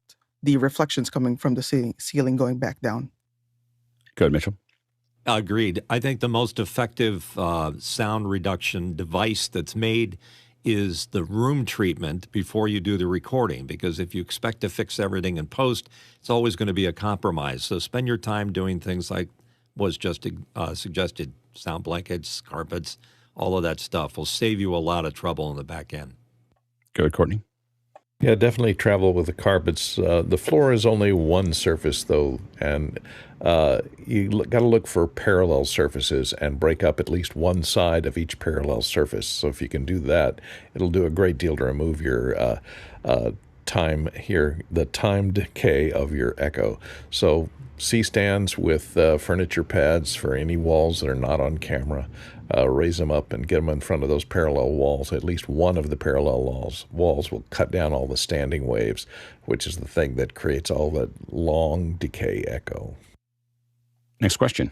the reflections coming from the ceiling going back down. Go ahead, Mitchell. Agreed. I think the most effective sound reduction device that's made is the room treatment before you do the recording, because if you expect to fix everything in post, it's always going to be a compromise. So spend your time doing things like was just suggested, sound blankets, carpets, all of that stuff will save you a lot of trouble in the back end. Go ahead, Courtney. Yeah, definitely travel with the carpets. The floor is only one surface, though, and you got to look for parallel surfaces and break up at least one side of each parallel surface. So if you can do that, it'll do a great deal to remove your the time decay of your echo. So C-stands with furniture pads for any walls that are not on camera. Raise them up and get them in front of those parallel walls. At least one of the parallel walls will cut down all the standing waves, which is the thing that creates all that long decay echo. Next question.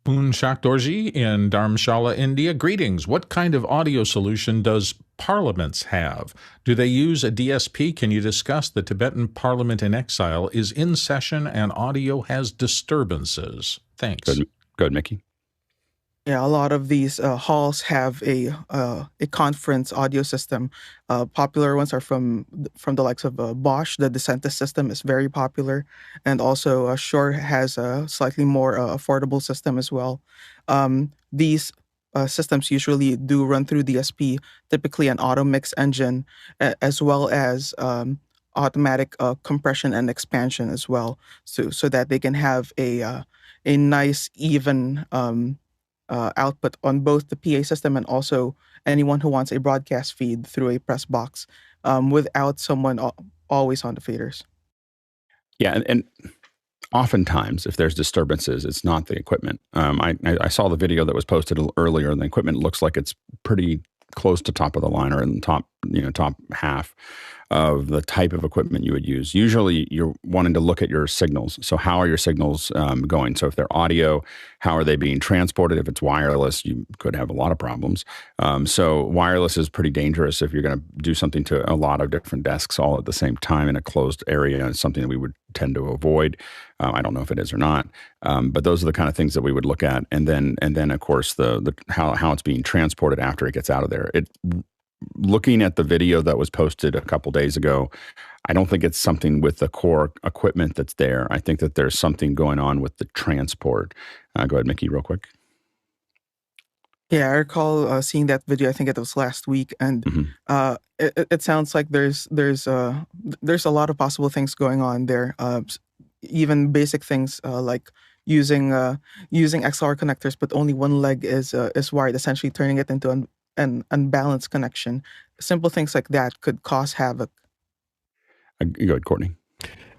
Poon Shakdorji in Dharamshala, India. Greetings. What kind of audio solution does parliaments have? Do they use a DSP? Can you discuss the Tibetan parliament in exile is in session and audio has disturbances? Thanks. Go ahead, Mickey. Yeah, a lot of these halls have a conference audio system. Popular ones are from the likes of Bosch. The Decentis system is very popular, and also Shure has a slightly more affordable system as well. These systems usually do run through DSP, typically an auto mix engine, as well as automatic compression and expansion as well, so that they can have a nice even output on both the PA system and also anyone who wants a broadcast feed through a press box without someone always on the faders. Yeah, and oftentimes if there's disturbances, it's not the equipment. I saw the video that was posted a little earlier, and the equipment looks like it's pretty close to top of the line or in the top half of the type of equipment you would use. Usually you're wanting to look at your signals. So how are your signals going? So if they're audio, how are they being transported? If it's wireless, you could have a lot of problems. So wireless is pretty dangerous if you're going to do something to a lot of different desks all at the same time in a closed area. It's something that we would tend to avoid. I don't know if it is or not, but those are the kind of things that we would look at. And then of course the how it's being transported after it gets out of there. Looking at the video that was posted a couple days ago, I don't think it's something with the core equipment that's there. I think that there's something going on with the transport. Go ahead, Mickey, real quick. Yeah, I recall seeing that video. I think it was last week, and it sounds like there's a lot of possible things going on there. Even basic things like using XLR connectors, but only one leg is wired, essentially turning it into an unbalanced connection. Simple things like that could cause havoc. Go ahead, Courtney.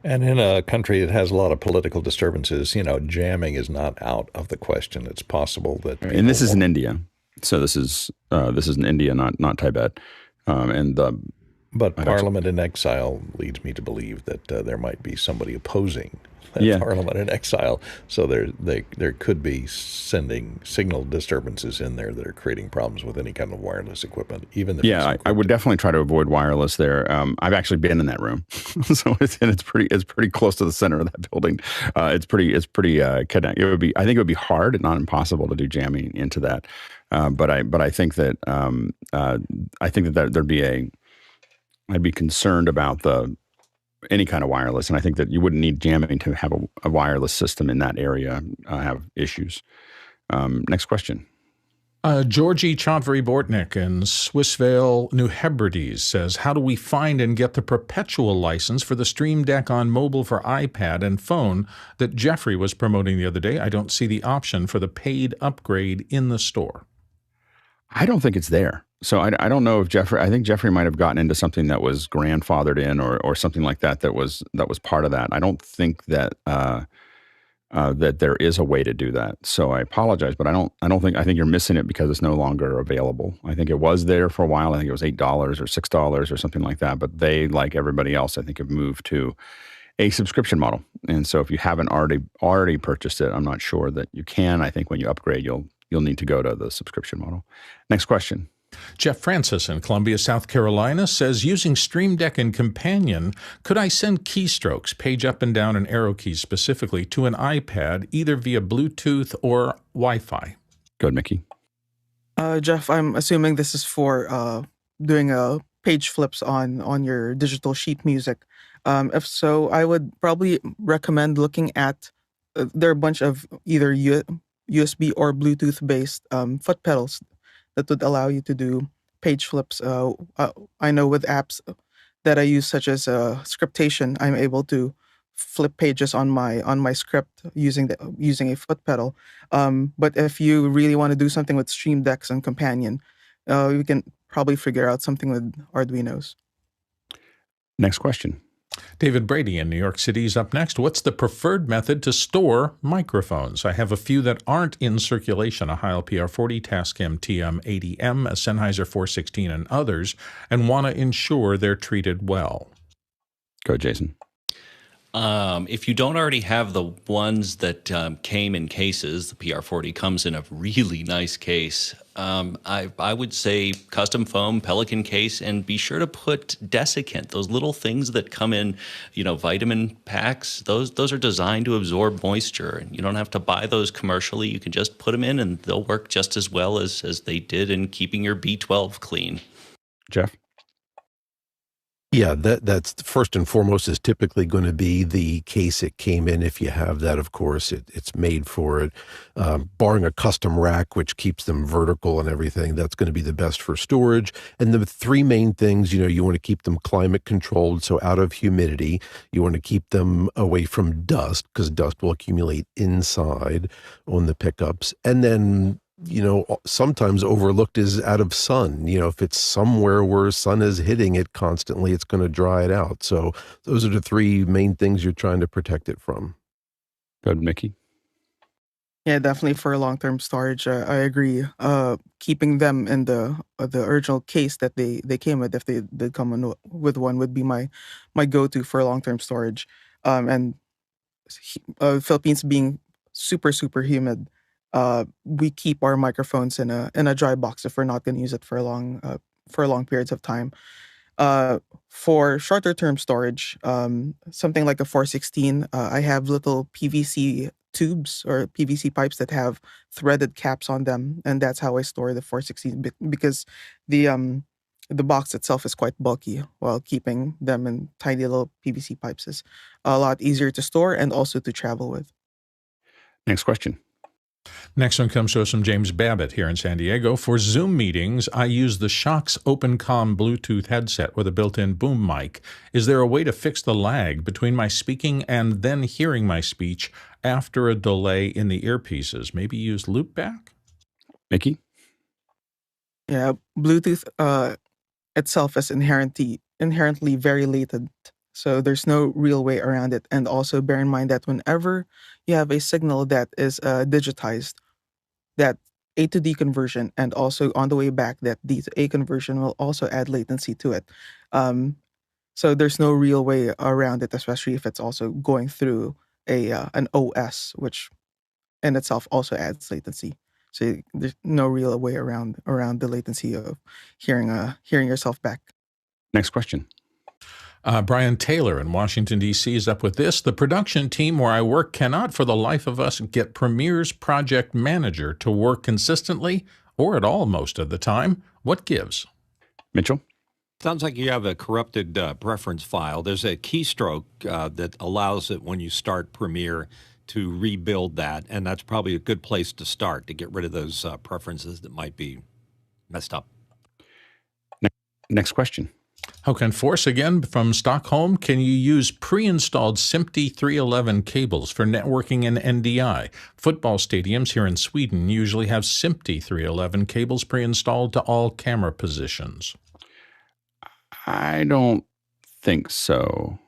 And in a country that has a lot of political disturbances, jamming is not out of the question. It's possible that And this is in India. So this is in India, not Tibet. But Parliament in exile leads me to believe that there might be somebody opposing Parliament in exile. So there could be sending signal disturbances in there that are creating problems with any kind of wireless equipment. Even if I would definitely try to avoid wireless there. I've actually been in that room, so it's pretty close to the center of that building. It's pretty connect. I think it would be hard, not impossible, to do jamming into that. But I think that I'd be concerned about any kind of wireless, and I think that you wouldn't need jamming to have a wireless system in that area have issues. Next question. Georgie Chaudhry-Bortnick in Swissvale, New Hebrides says, how do we find and get the perpetual license for the Stream Deck on mobile for iPad and phone that Jeffrey was promoting the other day? I don't see the option for the paid upgrade in the store. I don't think it's there. So I don't know if I think Jeffrey might have gotten into something that was grandfathered in or something like that was part of that. I don't think that that there is a way to do that. So I apologize, but I think you're missing it because it's no longer available. I think it was there for a while. I think it was $8 or $6 or something like that. But they, like everybody else, I think have moved to a subscription model. And so if you haven't already purchased it, I'm not sure that you can. I think when you upgrade, you'll need to go to the subscription model. Next question. Jeff Francis in Columbia, South Carolina says, using Stream Deck and Companion, could I send keystrokes, page up and down and arrow keys specifically, to an iPad either via Bluetooth or Wi-Fi? Go ahead, Mickey. Jeff, I'm assuming this is for doing page flips on your digital sheet music. If so, I would probably recommend looking at, there are a bunch of either USB or Bluetooth-based foot pedals that would allow you to do page flips. I know with apps that I use, such as Scriptation, I'm able to flip pages on my script using a foot pedal. But if you really want to do something with Stream Decks and Companion, you can probably figure out something with Arduinos. Next question. David Brady in New York City is up next. What's the preferred method to store microphones? I have a few that aren't in circulation, a Heil PR40, Tascam TM80M, a Sennheiser 416, and others, and want to ensure they're treated well. Go, Jason. If you don't already have the ones that came in cases, the PR40 comes in a really nice case. I would say custom foam, Pelican case, and be sure to put desiccant, those little things that come in, vitamin packs. Those are designed to absorb moisture, and you don't have to buy those commercially. You can just put them in, and they'll work just as well as they did in keeping your B12 clean. Jeff? Yeah, that's first and foremost is typically going to be the case it came in. If you have that, of course, it's made for it. Barring a custom rack, which keeps them vertical and everything, that's going to be the best for storage. And the three main things, you want to keep them climate controlled, so out of humidity. You want to keep them away from dust, because dust will accumulate inside on the pickups. And then sometimes overlooked is out of sun. If it's somewhere where sun is hitting it constantly, it's going to dry it out. So those are the three main things you're trying to protect it from. Go ahead, Mickey. Yeah, definitely for long-term storage. I agree. Keeping them in the original case that they came with, if they did come in with one, would be my go-to for long-term storage. And Philippines being super, super humid, we keep our microphones in a dry box if we're not going to use it for long periods of time. For shorter term storage, something like a 416, I have little PVC tubes or PVC pipes that have threaded caps on them, and that's how I store the 416 because the box itself is quite bulky, while keeping them in tiny little PVC pipes is a lot easier to store and also to travel with. Next question. Next one comes to us from James Babbitt here in San Diego. For Zoom meetings, I use the Shox OpenComm Bluetooth headset with a built-in boom mic. Is there a way to fix the lag between my speaking and then hearing my speech after a delay in the earpieces? Maybe use loopback? Mickey? Yeah, Bluetooth itself is inherently very latent. So there's no real way around it. And also bear in mind that whenever you have a signal that is digitized, that A to D conversion, and also on the way back, that D to A conversion will also add latency to it. So there's no real way around it, especially if it's also going through an OS, which in itself also adds latency. So there's no real way around the latency of hearing yourself back. Next question. Brian Taylor in Washington, D.C. is up with this. The production team where I work cannot for the life of us get Premiere's project manager to work consistently or at all most of the time. What gives? Mitchell? Sounds like you have a corrupted preference file. There's a keystroke that allows it when you start Premiere to rebuild that, and that's probably a good place to start to get rid of those preferences that might be messed up. Next question. Håkan Force again from Stockholm. Can you use pre-installed SMPTE 311 cables for networking and NDI? Football stadiums here in Sweden usually have SMPTE 311 cables pre-installed to all camera positions. I don't think so.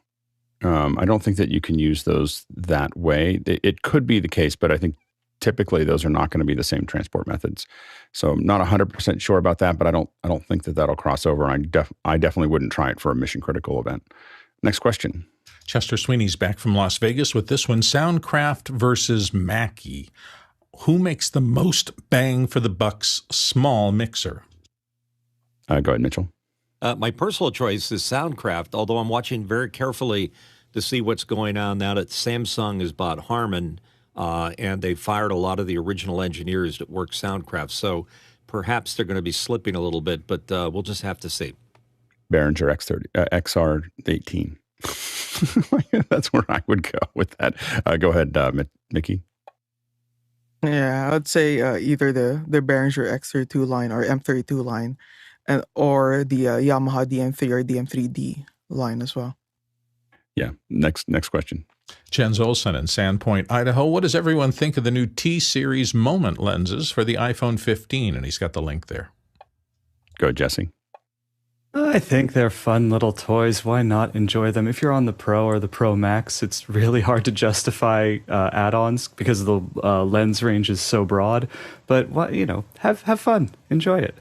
I don't think that you can use those that way. It could be the case, but I think typically those are not going to be the same transport methods. So I'm not 100% sure about that, but I don't think that that'll cross over. I definitely wouldn't try it for a mission critical event. Next question. Chester Sweeney's back from Las Vegas with this one. Soundcraft versus Mackie. Who makes the most bang for the buck's small mixer? Go ahead, Mitchell. My personal choice is Soundcraft, although I'm watching very carefully to see what's going on now that Samsung has bought Harman, and they fired a lot of the original engineers that work Soundcraft. So perhaps they're going to be slipping a little bit, but we'll just have to see. Behringer XR18. That's where I would go with that. Go ahead, Mickey. Yeah, I would say either the Behringer X32 line or M32 line, or the Yamaha DM3 or DM3D line as well. Yeah. Next question. Jens Olsen in Sandpoint, Idaho. What does everyone think of the new T-Series moment lenses for the iPhone 15? And he's got the link there. Go, Jesse. I think they're fun little toys. Why not enjoy them? If you're on the Pro or the Pro Max, it's really hard to justify add-ons because the lens range is so broad. But have fun, enjoy it.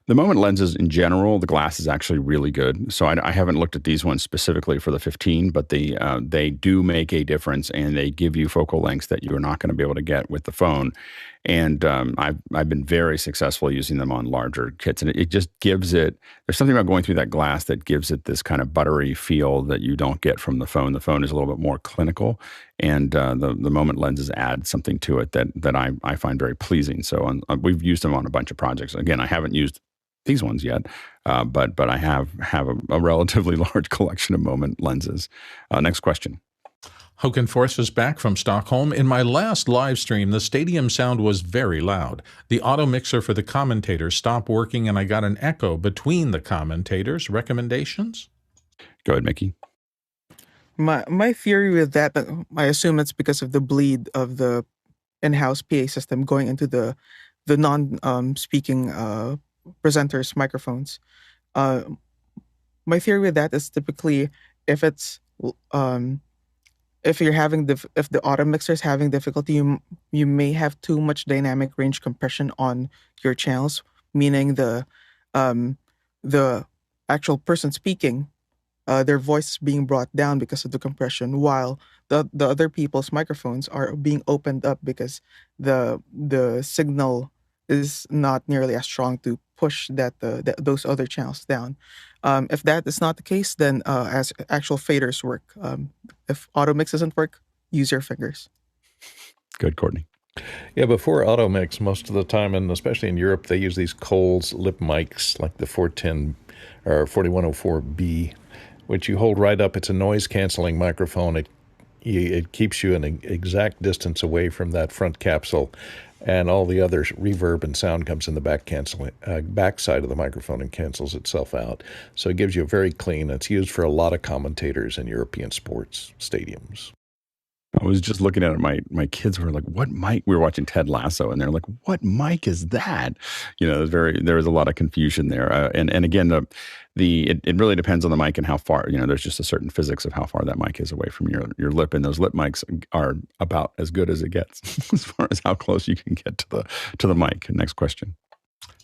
The moment lenses in general, the glass is actually really good. So I haven't looked at these ones specifically for the 15, but they do make a difference, and they give you focal lengths that you are not going to be able to get with the phone. And I've been very successful using them on larger kits, and it just gives it. There's something about going through that glass that gives it this kind of buttery feel that you don't get from the phone. The phone is a little bit more clinical, and the moment lenses add something to it that I find very pleasing. So we've used them on a bunch of projects. Again, I haven't used these ones yet, but I have a relatively large collection of moment lenses. Next question. Håkan Force is back from Stockholm. In my last live stream, the stadium sound was very loud. The auto mixer for the commentators stopped working, and I got an echo between the commentators. Recommendations? Go ahead, Mickey. My theory with that, I assume it's because of the bleed of the in-house PA system going into the non-speaking presenters' microphones. My theory with that is typically if the auto mixer is having difficulty, you may have too much dynamic range compression on your channels, meaning the actual person speaking, their voice is being brought down because of the compression, while the other people's microphones are being opened up because the signal is not nearly as strong to push those other channels down. If that is not the case, then as actual faders work. If auto mix doesn't work, use your fingers. Good, Courtney. Yeah, before auto mix, most of the time, and especially in Europe, they use these Coles lip mics like the 410 or 4104B, which you hold right up. It's a noise canceling microphone. It keeps you an exact distance away from that front capsule, and all the other reverb and sound comes in the back side of the microphone and cancels itself out. So it gives you a very clean. It's used for a lot of commentators in European sports stadiums. I was just looking at it. My kids were like, "What mic?" We were watching Ted Lasso, and they're like, "What mic is that?" There was a lot of confusion there. And again, it really depends on the mic and how far. There's just a certain physics of how far that mic is away from your lip, and those lip mics are about as good as it gets as far as how close you can get to the mic. Next question.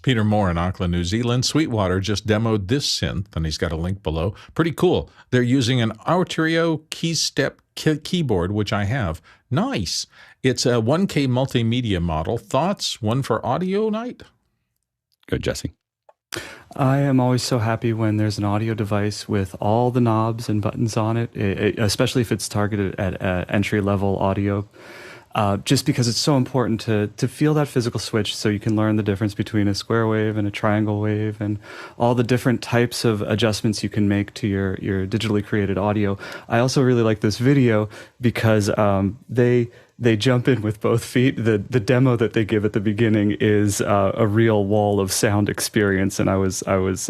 Peter Moore in Auckland, New Zealand. Sweetwater just demoed this synth, and he's got a link below. Pretty cool. They're using an AVIO keystep keyboard, which I have. Nice. It's a 1K multimedia model. Thoughts? One for audio night? Good, Jesse. I am always so happy when there's an audio device with all the knobs and buttons on it, especially if it's targeted at entry-level audio. Just because it's so important to feel that physical switch so you can learn the difference between a square wave and a triangle wave and all the different types of adjustments you can make to your digitally created audio. I also really like this video because they jump in with both feet. The demo that they give at the beginning is a real wall of sound experience, and I was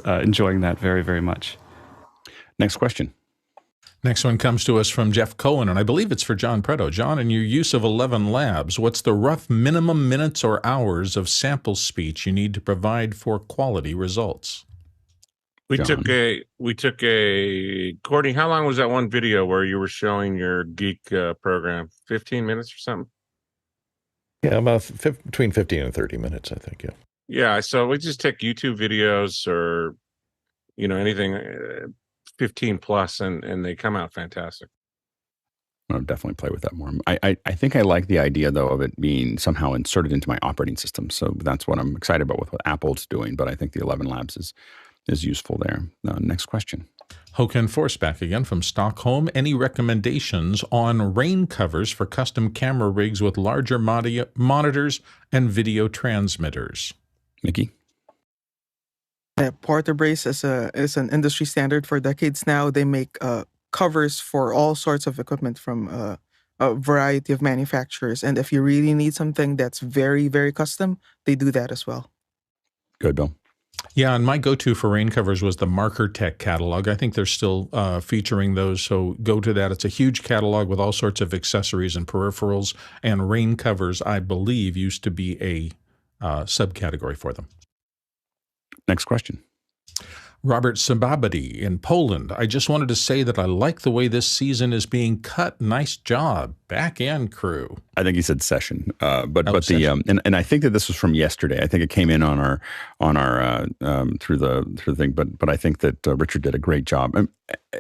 enjoying that very, very much. Next question. Next one comes to us from Jeff Cohen, and I believe it's for John Preto. John, in your use of 11 labs, what's the rough minimum minutes or hours of sample speech you need to provide for quality results? We took a Courtney, how long was that one video where you were showing your geek program? 15 minutes or something? Yeah, about between 15 and 30 minutes, I think. Yeah. Yeah. So we just take YouTube videos or, anything 15 plus and they come out fantastic. I'll definitely play with that more. I think I like the idea, though, of it being somehow inserted into my operating system. So that's what I'm excited about with what Apple's doing. But I think the 11 labs is useful there. Next question. Håkan Forsback again from Stockholm. Any recommendations on rain covers for custom camera rigs with larger monitors and video transmitters? Mickey? Porter brace is an industry standard for decades now. They make covers for all sorts of equipment from a variety of manufacturers. And if you really need something that's very, very custom, they do that as well. Good, Bill. Yeah, and my go-to for rain covers was the Marker Tech catalog. I think they're still featuring those, so go to that. It's a huge catalog with all sorts of accessories and peripherals, and rain covers, I believe, used to be a subcategory for them. Next question. Robert Sababady in Poland. I just wanted to say that I like the way this season is being cut. Nice job, back-end crew. I think he said session, but session. And I think that this was from yesterday. I think it came in on our through the thing. But I think that Richard did a great job,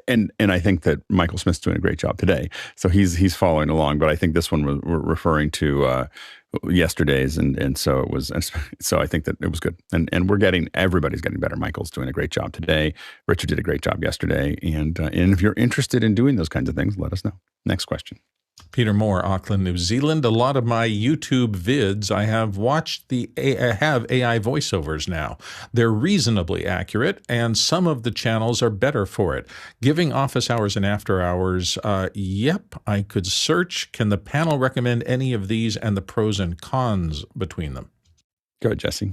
and I think that Michael Smith's doing a great job today. So he's following along. But I think this one we're referring to yesterday's, and so it was. So I think that it was good, and everybody's getting better. Michael's doing a great job today. Richard did a great job yesterday, and if you're interested in doing those kinds of things, let us know. Next question. Peter Moore, Auckland, New Zealand. A lot of my YouTube vids I have watched have AI voiceovers now. They're reasonably accurate, and some of the channels are better for it. Giving office hours and after hours, yep, I could search. Can the panel recommend any of these and the pros and cons between them? Go ahead, Jesse.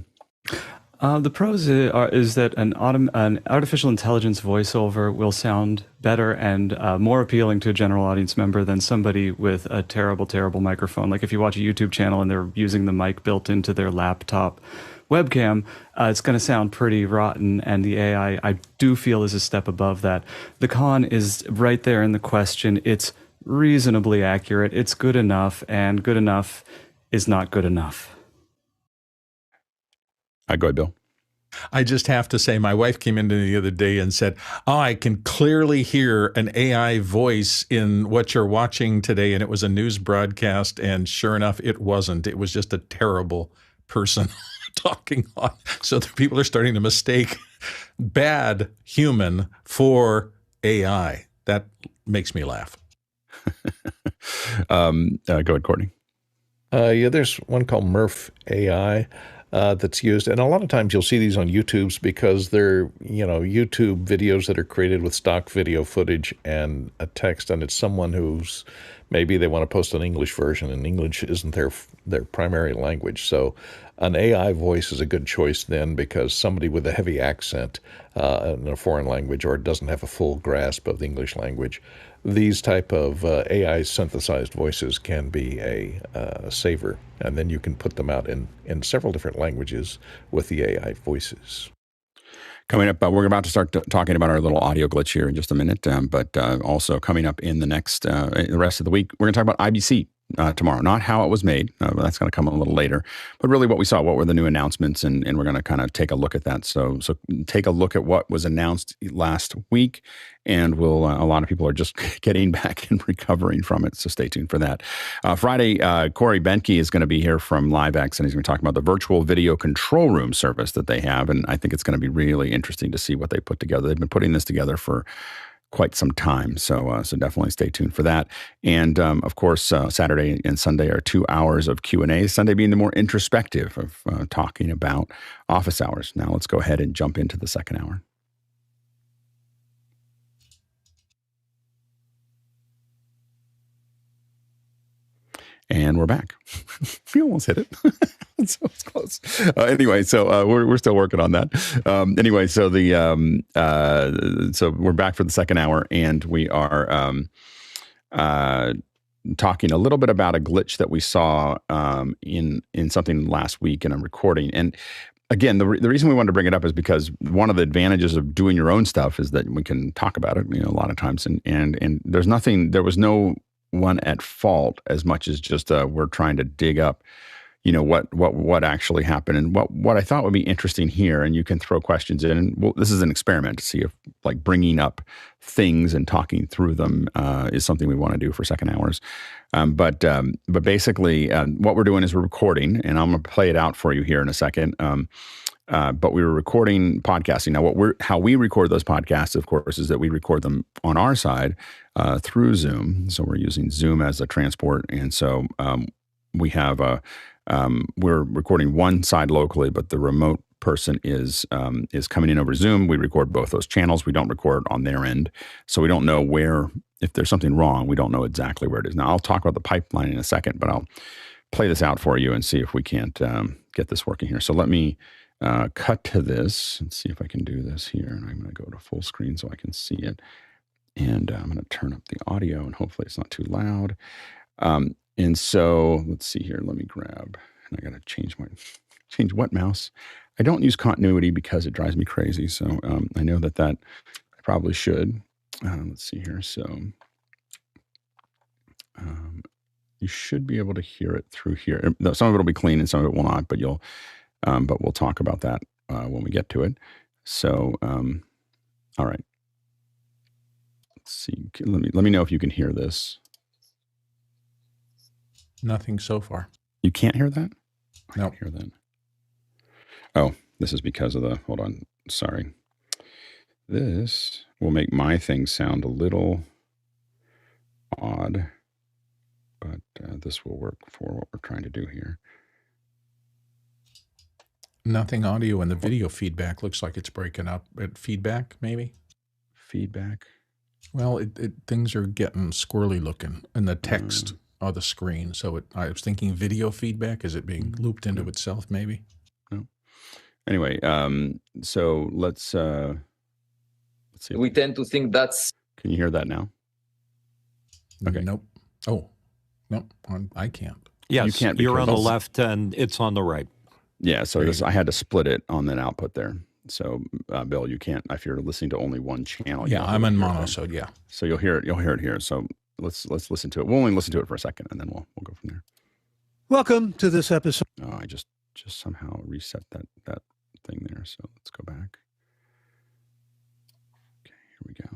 The pros is that an artificial intelligence voiceover will sound better and more appealing to a general audience member than somebody with a terrible, terrible microphone. Like if you watch a YouTube channel and they're using the mic built into their laptop webcam, it's going to sound pretty rotten, and the AI, I do feel, is a step above that. The con is right there in the question. It's reasonably accurate. It's good enough, and good enough is not good enough. Go ahead, Bill. I just have to say, my wife came in the other day and said, I can clearly hear an AI voice in what you're watching today. And it was a news broadcast. And sure enough, it wasn't. It was just a terrible person talking on. So the people are starting to mistake bad human for AI. That makes me laugh. Go ahead, Courtney. Yeah, there's one called Murph AI. That's used, and a lot of times you'll see these on YouTube's because they're, YouTube videos that are created with stock video footage and a text, and it's someone who's maybe they want to post an English version, and English isn't their primary language. So an AI voice is a good choice then, because somebody with a heavy accent in a foreign language or doesn't have a full grasp of the English language these type of AI synthesized voices can be a saver, and then you can put them out in several different languages with the AI voices. Coming up, we're about to start talking about our little audio glitch here in just a minute, but also coming up in the rest of the week, we're going to talk about IBC tomorrow. Not how it was made, that's going to come a little later, but really what we saw, what were the new announcements, and we're going to kind of take a look at that. So take a look at what was announced last week, and a lot of people are just getting back and recovering from it, so stay tuned for that. Friday, Corey Benke is going to be here from LiveX, and he's going to talk about the virtual video control room service that they have, and I think it's going to be really interesting to see what they put together. They've been putting this together for quite some time, so definitely stay tuned for that. And of course, Saturday and Sunday are 2 hours of Q&A. Sunday being the more introspective of talking about office hours. Now let's go ahead and jump into the second hour. And we're back. We almost hit it. So it's close. Anyway, so we're still working on that. Anyway, so so we're back for the second hour, and we are talking a little bit about a glitch that we saw in something last week in a recording. And again, the reason we wanted to bring it up is because one of the advantages of doing your own stuff is that we can talk about it, a lot of times, and there was no one at fault as much as just we're trying to dig up, what actually happened. And what I thought would be interesting here, and you can throw questions in, and this is an experiment to see if bringing up things and talking through them is something we want to do for second hours. But basically what we're doing is we're recording, and I'm going to play it out for you here in a second. But we were recording podcasting. Now, how we record those podcasts, of course, is that we record them on our side through Zoom. So we're using Zoom as a transport, and so we have we're recording one side locally, but the remote person is coming in over Zoom. We record both those channels. We don't record on their end, so we don't know where. If there's something wrong, we don't know exactly where it is. Now, I'll talk about the pipeline in a second, but I'll play this out for you and see if we can't get this working here. So let me cut to this and see if I can do this here. And I'm going to go to full screen so I can see it. And I'm going to turn up the audio, and hopefully it's not too loud. And so let's see here. Let me grab, and I got to change what mouse. I don't use continuity because it drives me crazy. So I know that I probably should. Let's see here. So you should be able to hear it through here. Some of it will be clean and some of it will not, but but we'll talk about that when we get to it. So, all right. Let's see. Let me know if you can hear this. Nothing so far. You can't hear that? I No. can't hear that. Oh, this is because of hold on. Sorry. This will make my thing sound a little odd, but this will work for what we're trying to do here. Nothing audio, and the video feedback looks like it's breaking up. Feedback, maybe? Feedback. Well, things are getting squirrely looking in the text of the screen. So I was thinking video feedback. Is it being looped into itself, maybe? No. Anyway, so let's see. We tend to think that's... Can you hear that now? Okay. Nope. Oh, nope. I can't. Yes, You can't you're on the because- left and it's on the right. Yeah, so I had to split it on that output there. So, Bill, you can't, if you're listening to only one channel. Yeah, I'm in mono, so yeah. So you'll hear it here. So let's listen to it. We'll only listen to it for a second, and then we'll go from there. Welcome to this episode. Oh, I just somehow reset that thing there. So let's go back. Okay, here we go.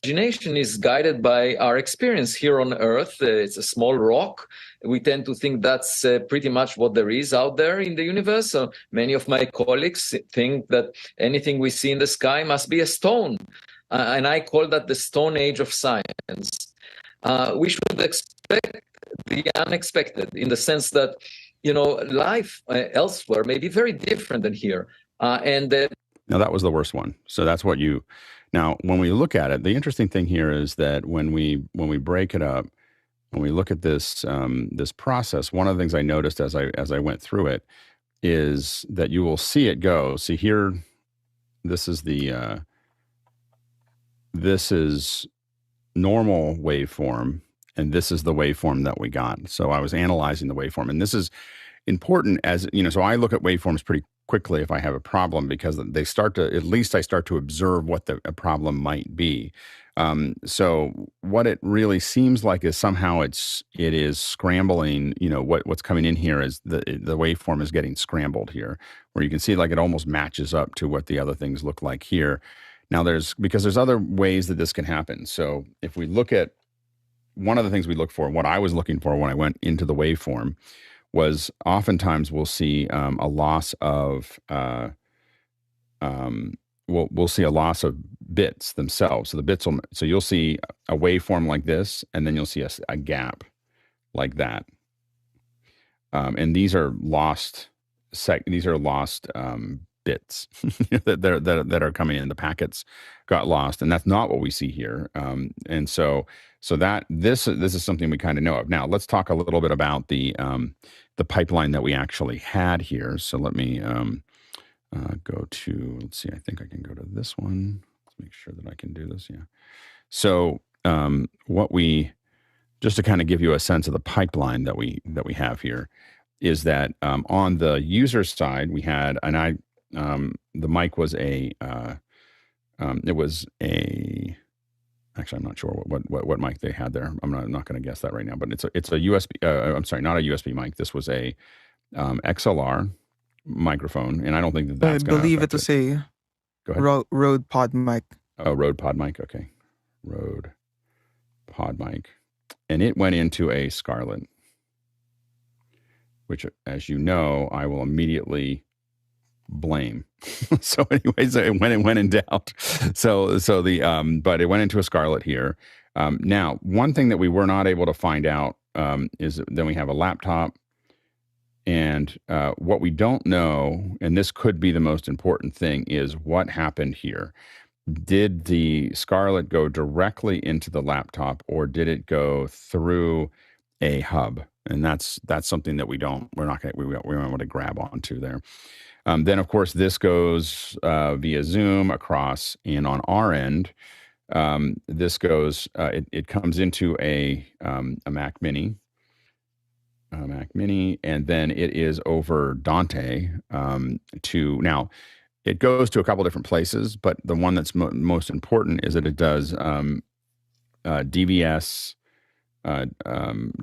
Imagination is guided by our experience here on Earth. It's a small rock. We tend to think that's pretty much what there is out there in the universe. So many of my colleagues think that anything we see in the sky must be a stone. And I call that the Stone Age of science. We should expect the unexpected in the sense that, life elsewhere may be very different than here. Now, that was the worst one. So that's what now, when we look at it, the interesting thing here is that when we break it up, when we look at this this process, one of the things I noticed as I went through it is that you will see it go. See here, this is normal waveform, and this is the waveform that we got. So I was analyzing the waveform, and this is important as, so I look at waveforms pretty quickly if I have a problem, because they start to, at least I start to observe what a problem might be. So what it really seems like is somehow it is scrambling, what's coming in here is the waveform is getting scrambled here, where you can see like it almost matches up to what the other things look like here. Now because there's other ways that this can happen. So if we look at one of the things we look for, what I was looking for when I went into the waveform, was oftentimes we'll see a loss of we'll see a loss of bits themselves. So the bits so you'll see a waveform like this, and then you'll see a gap like that. And these are lost bits that are coming in. The packets got lost, and that's not what we see here. And so that this is something we kind of know of. Now let's talk a little bit about the pipeline that we actually had here. So let me go to, let's see, I think I can go to this one. Let's make sure that I can do this. Yeah. So just to kind of give you a sense of the pipeline that we have here, is that on the user side we had, and the mic was actually, I'm not sure what mic they had there. I'm not going to guess that right now, but it's a USB. I'm sorry, not a USB mic. This was a XLR microphone, and I don't think that's. I believe it was a Rode Pod mic. Oh, Rode Pod mic. Okay, Rode Pod mic, and it went into a Scarlet, which, as you know, I will immediately blame. So anyways, it went in doubt. But it went into a Scarlet here. Now, one thing that we were not able to find out is that then we have a laptop, and what we don't know, and this could be the most important thing, is what happened here. Did the Scarlet go directly into the laptop, or did it go through a hub? And that's something that we won't want to grab onto there. Then, of course, this goes via Zoom across, and on our end, this goes. It comes into a Mac Mini, and then it is over Dante now. It goes to a couple different places, but the one that's most important is that it does DVS,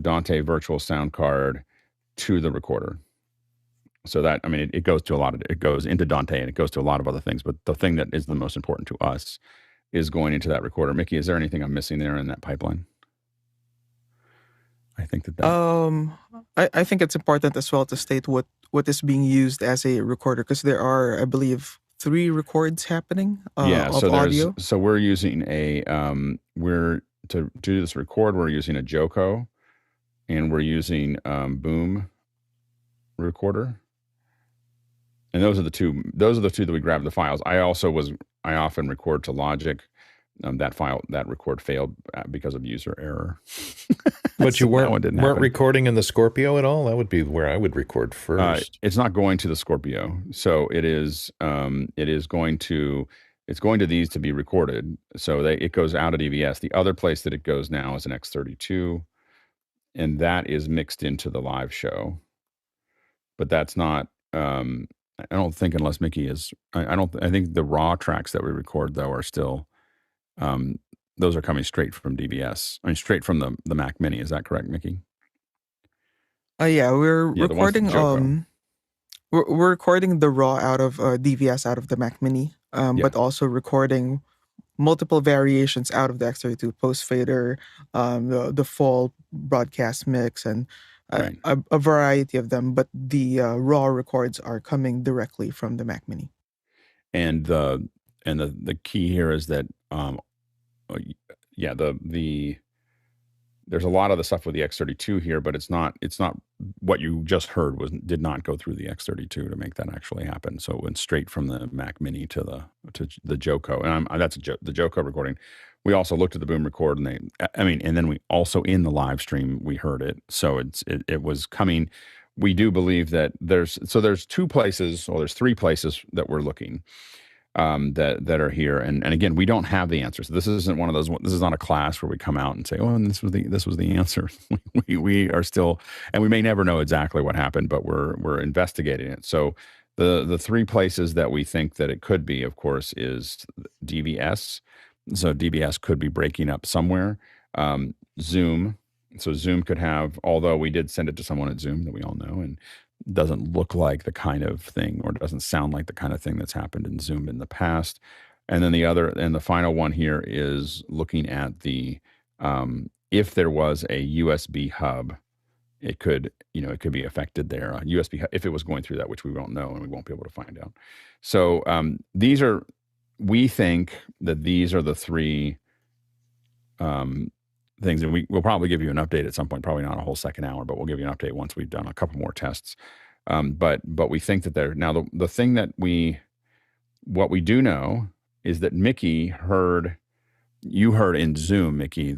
Dante virtual sound card to the recorder. So that, it goes to it goes into Dante, and it goes to a lot of other things. But the thing that is the most important to us is going into that recorder. Mickey, is there anything I'm missing there in that pipeline? I think I think it's important as well to state what is being used as a recorder, because there are, I believe, 3 records happening of audio. So we're using to do this record, we're using a Joko, and we're using Boom recorder. And those are the two that we grabbed the files. I often record to Logic. That record failed because of user error. But you weren't recording in the Scorpio at all? That would be where I would record first. It's not going to the Scorpio. So it's going to these to be recorded. So it goes out of DVS. The other place that it goes now is an X32, and that is mixed into the live show. But that's not, I don't think, unless Mickey is, I think the raw tracks that we record, though, are still, those are coming straight from DVS. Straight from the Mac Mini. Is that correct, Mickey? Yeah, we're recording, we're recording the raw out of DVS out of the Mac Mini, but also recording multiple variations out of the X32, post fader, the full broadcast mix, and a variety of them. But the raw records are coming directly from the Mac Mini. And the key here is that there's a lot of the stuff with the X32 here, but it's not what you just heard did not go through the X32 to make that actually happen. So it went straight from the Mac Mini to the Joko, and that's the Joko recording. We also looked at the Boom record, and and then we also, in the live stream, we heard it. So it was coming. We do believe that there's 2 places, or there's 3 places that we're looking. that are here. And again, we don't have the answers. This isn't one of those. This is not a class where we come out and say, "Oh, and this was the answer." we are still, and we may never know exactly what happened, but we're investigating it. So the three places that we think that it could be, of course, is DVS. So DVS could be breaking up somewhere. Zoom. So Zoom could have, although we did send it to someone at Zoom that we all know, and doesn't look like the kind of thing, or doesn't sound like the kind of thing that's happened in Zoom in the past. And then the final one here is looking at the if there was a USB hub, it could be affected there. USB hub, if it was going through that, which we won't know and we won't be able to find out. So we think that these are the three things, and we'll probably give you an update at some point, probably not a whole second hour, but we'll give you an update once we've done a couple more tests. But we think that they're now the thing that what we do know is that Mickey you heard in Zoom, Mickey,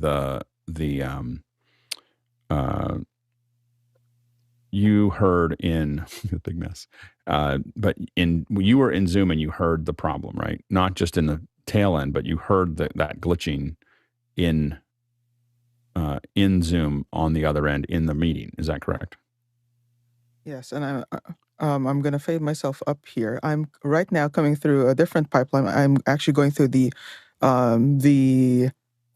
you heard in a big mess, but you were in Zoom and you heard the problem, right? Not just in the tail end, but you heard that glitching in Zoom on the other end in the meeting. Is that correct? Yes, and I'm going to fade myself up here. I'm right now coming through a different pipeline. I'm actually going through the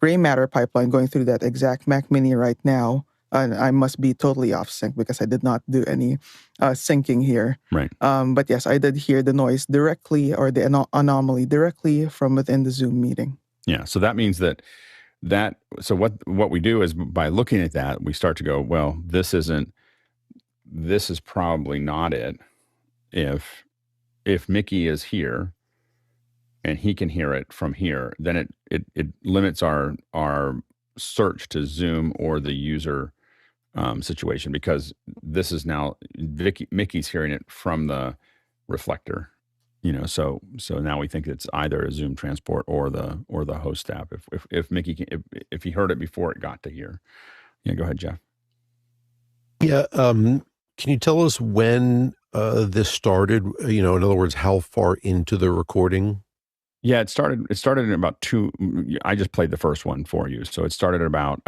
gray matter pipeline, going through that exact Mac Mini right now. And I must be totally off sync because I did not do any syncing here. Right. But yes, I did hear the noise directly, or the anomaly directly from within the Zoom meeting. Yeah. So that means so what we do is, by looking at that, we start to go, well, this is probably not it. If Mickey is here and he can hear it from here, then it limits our search to Zoom or the user situation, because this is now Mickey's hearing it from the reflector. So now we think it's either a Zoom transport or the host app. If Mickey if he heard it before it got to here. Yeah, go ahead, Jeff. Yeah. Can you tell us when this started? In other words, how far into the recording? Yeah, it started in about I just played the first one for you. So it started at about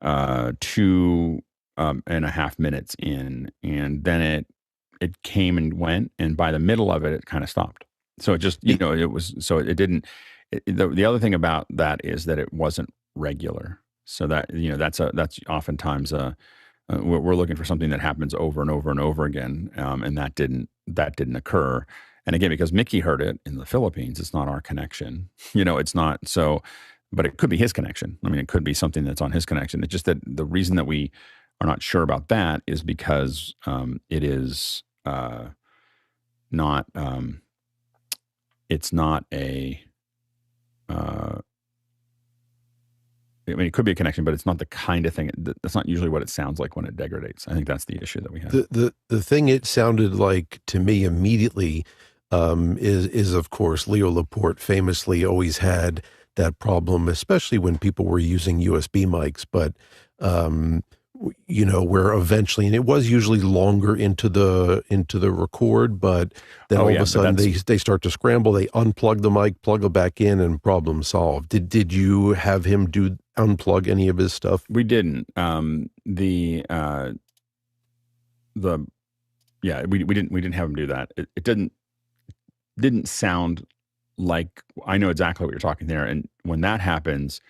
2.5 minutes in, and then it came and went, and by the middle of it kind of stopped. So it just, it was, so it didn't, the other thing about that is that it wasn't regular. So that, that's oftentimes we're looking for something that happens over and over and over again. And that didn't occur. And again, because Mickey heard it in the Philippines, it's not our connection, it's not. So, but it could be his connection. I mean, it could be something that's on his connection. It's just that the reason that we are not sure about that is because it is not, it's not a, I mean, it could be a connection, but it's not the kind of thing. That's not usually what it sounds like when it degrades. I think that's the issue that we have. The thing it sounded like to me immediately is of course, Leo Laporte famously always had that problem, especially when people were using USB mics. But where eventually, and it was usually longer into the record, but then all of a sudden they start to scramble. They unplug the mic, plug it back in, and problem solved. Did you have him unplug any of his stuff? We didn't. We didn't have him do that. It didn't sound like, I know exactly what you're talking there. And when that happens,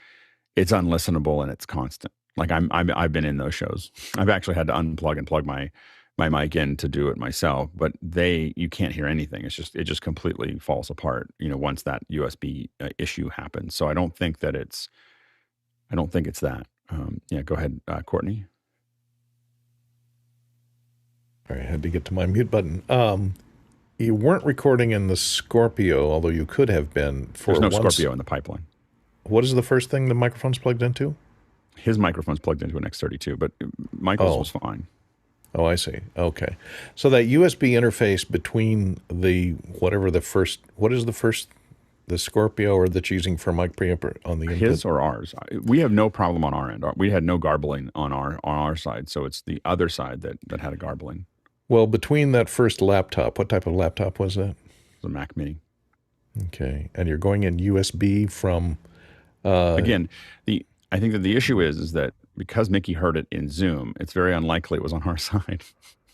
it's unlistenable and it's constant. Like I've been in those shows. I've actually had to unplug and plug my mic in to do it myself, but you can't hear anything. It just completely falls apart, once that USB issue happens. So I don't think it's that. Go ahead, Courtney. All right, I had to get to my mute button. You weren't recording in the Scorpio, although you could have been. There's no Scorpio in the pipeline. What is the first thing the microphone's plugged into? His microphone's plugged into an X32, but Michael's was fine. Oh, I see. Okay. So that USB interface between the Scorpio or that's using for mic preamp on the input? His or ours? We have no problem on our end. We had no garbling on our side, so it's the other side that had a garbling. Well, between that first laptop, what type of laptop was that? The Mac Mini. Okay, and you're going in USB from. Again, I think that the issue is that because Mickey heard it in Zoom, it's very unlikely it was on our side.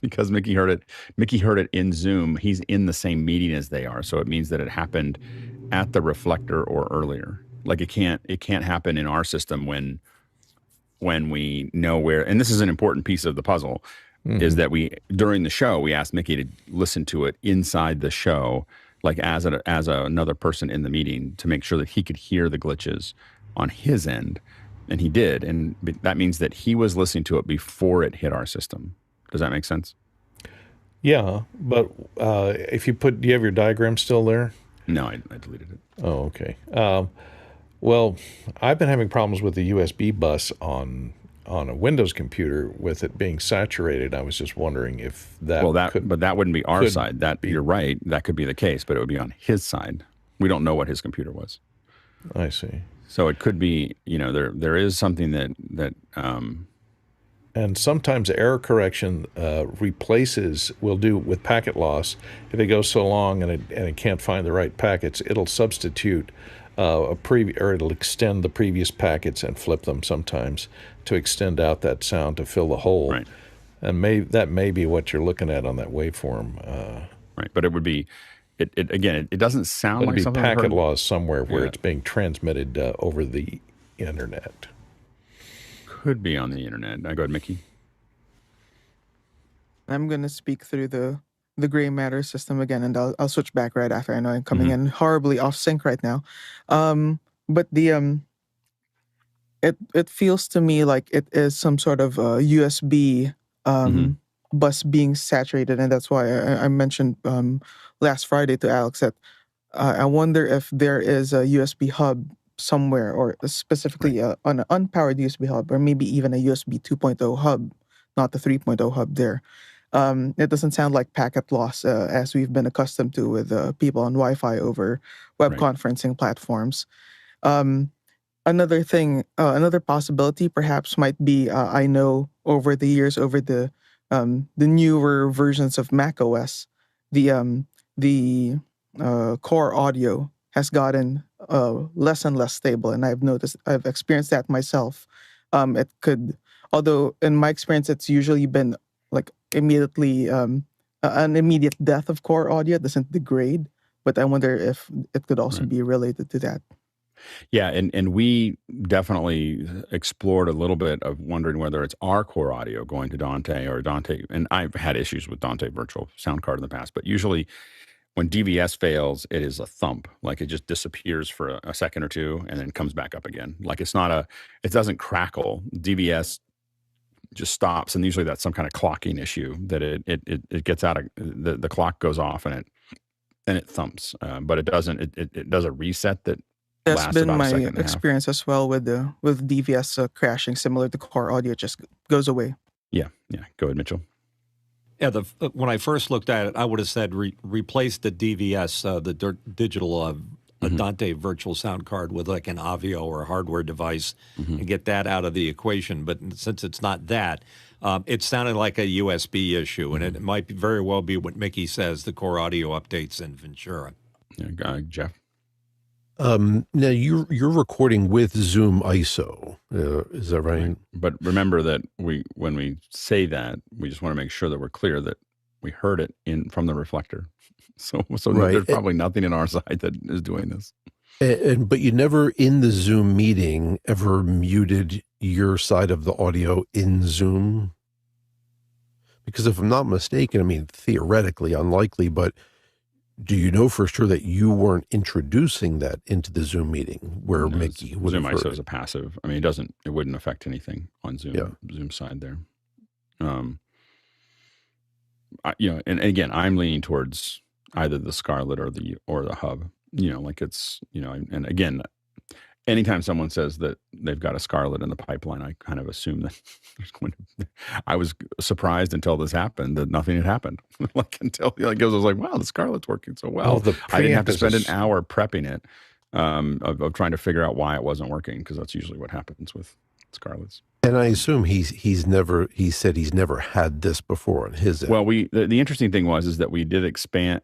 Because Mickey heard it in Zoom. He's in the same meeting as they are, so it means that it happened at the reflector or earlier. Like it can't happen in our system when we know where. And this is an important piece of the puzzle, is that during the show we asked Mickey to listen to it inside the show, like as another person in the meeting, to make sure that he could hear the glitches on his end, and he did. And that means that he was listening to it before it hit our system. Does that make sense? Yeah, but if you do you have your diagram still there? No, I deleted it. Oh, okay. Well, I've been having problems with the USB bus on a Windows computer with it being saturated. I was just wondering if that. Well, but that wouldn't be our side. You're right. That could be the case, but it would be on his side. We don't know what his computer was. I see. So it could be, there is something that. And sometimes error correction will do with packet loss. If it goes so long and it can't find the right packets, it'll substitute or it'll extend the previous packets and flip them sometimes to extend out that sound to fill the hole. Right. And that may be what you're looking at on that waveform. Right, but it would be, it doesn't sound like something. It'd be packet loss somewhere where it's being transmitted over the internet. Could be on the internet. Go ahead, Mickey. I'm going to speak through the gray matter system again, and I'll switch back right after. I know I'm coming in horribly off sync right now, but the it feels to me like it is some sort of USB bus being saturated, and that's why I mentioned last Friday to Alex that I wonder if there is a USB hub somewhere, or specifically an unpowered USB hub, or maybe even a USB 2.0 hub, not the 3.0 hub there. It doesn't sound like packet loss as we've been accustomed to with people on Wi-Fi over web conferencing platforms. Another thing, another possibility perhaps might be, I know over the years, over the newer versions of macOS, the core audio has gotten less and less stable, and I've experienced that myself. It could, although in my experience, it's usually been like immediately an immediate death of core audio. It doesn't degrade, but I wonder if it could also be related to that. Yeah, and we definitely explored a little bit of wondering whether it's our core audio going to Dante or Dante. And I've had issues with Dante Virtual Sound Card in the past, but usually when DVS fails, it is a thump. Like it just disappears for a second or two and then comes back up again. Like it doesn't crackle. DVS just stops, and usually that's some kind of clocking issue that it gets out of the clock goes off and it thumps. But it doesn't. It does a reset that. That's been my experience as well with DVS crashing, similar to core audio, just goes away. Yeah. Go ahead, Mitchell. Yeah, when I first looked at it, I would have said replace the DVS, the digital Dante virtual sound card with like an AVIO or a hardware device and get that out of the equation. But since it's not that, it sounded like a USB issue, and it might very well be what Mickey says, the core audio updates in Ventura. Yeah, Jeff? Now you're recording with ZoomISO, is that right? But remember that when we say that, we just want to make sure that we're clear that we heard it from the reflector. So there's probably nothing in our side that is doing this. But you never in the Zoom meeting ever muted your side of the audio in Zoom? Because if I'm not mistaken, I mean, theoretically unlikely, but do you know for sure that you weren't introducing that into the Zoom meeting where Mickey would have heard it? ZoomISO is a passive. I mean, it wouldn't affect anything on Zoom side there. And again, I'm leaning towards either the Scarlet or the hub. Like it's, and again, anytime someone says that they've got a Scarlet in the pipeline, I kind of assume that there's going to. I was surprised until this happened that nothing had happened. Until I was like, wow, the Scarlet's working so well. I didn't have to spend an hour prepping it, of trying to figure out why it wasn't working, because that's usually what happens with Scarlets. And I assume he said he's never had this before on his end. Well, the interesting thing is that we did expand.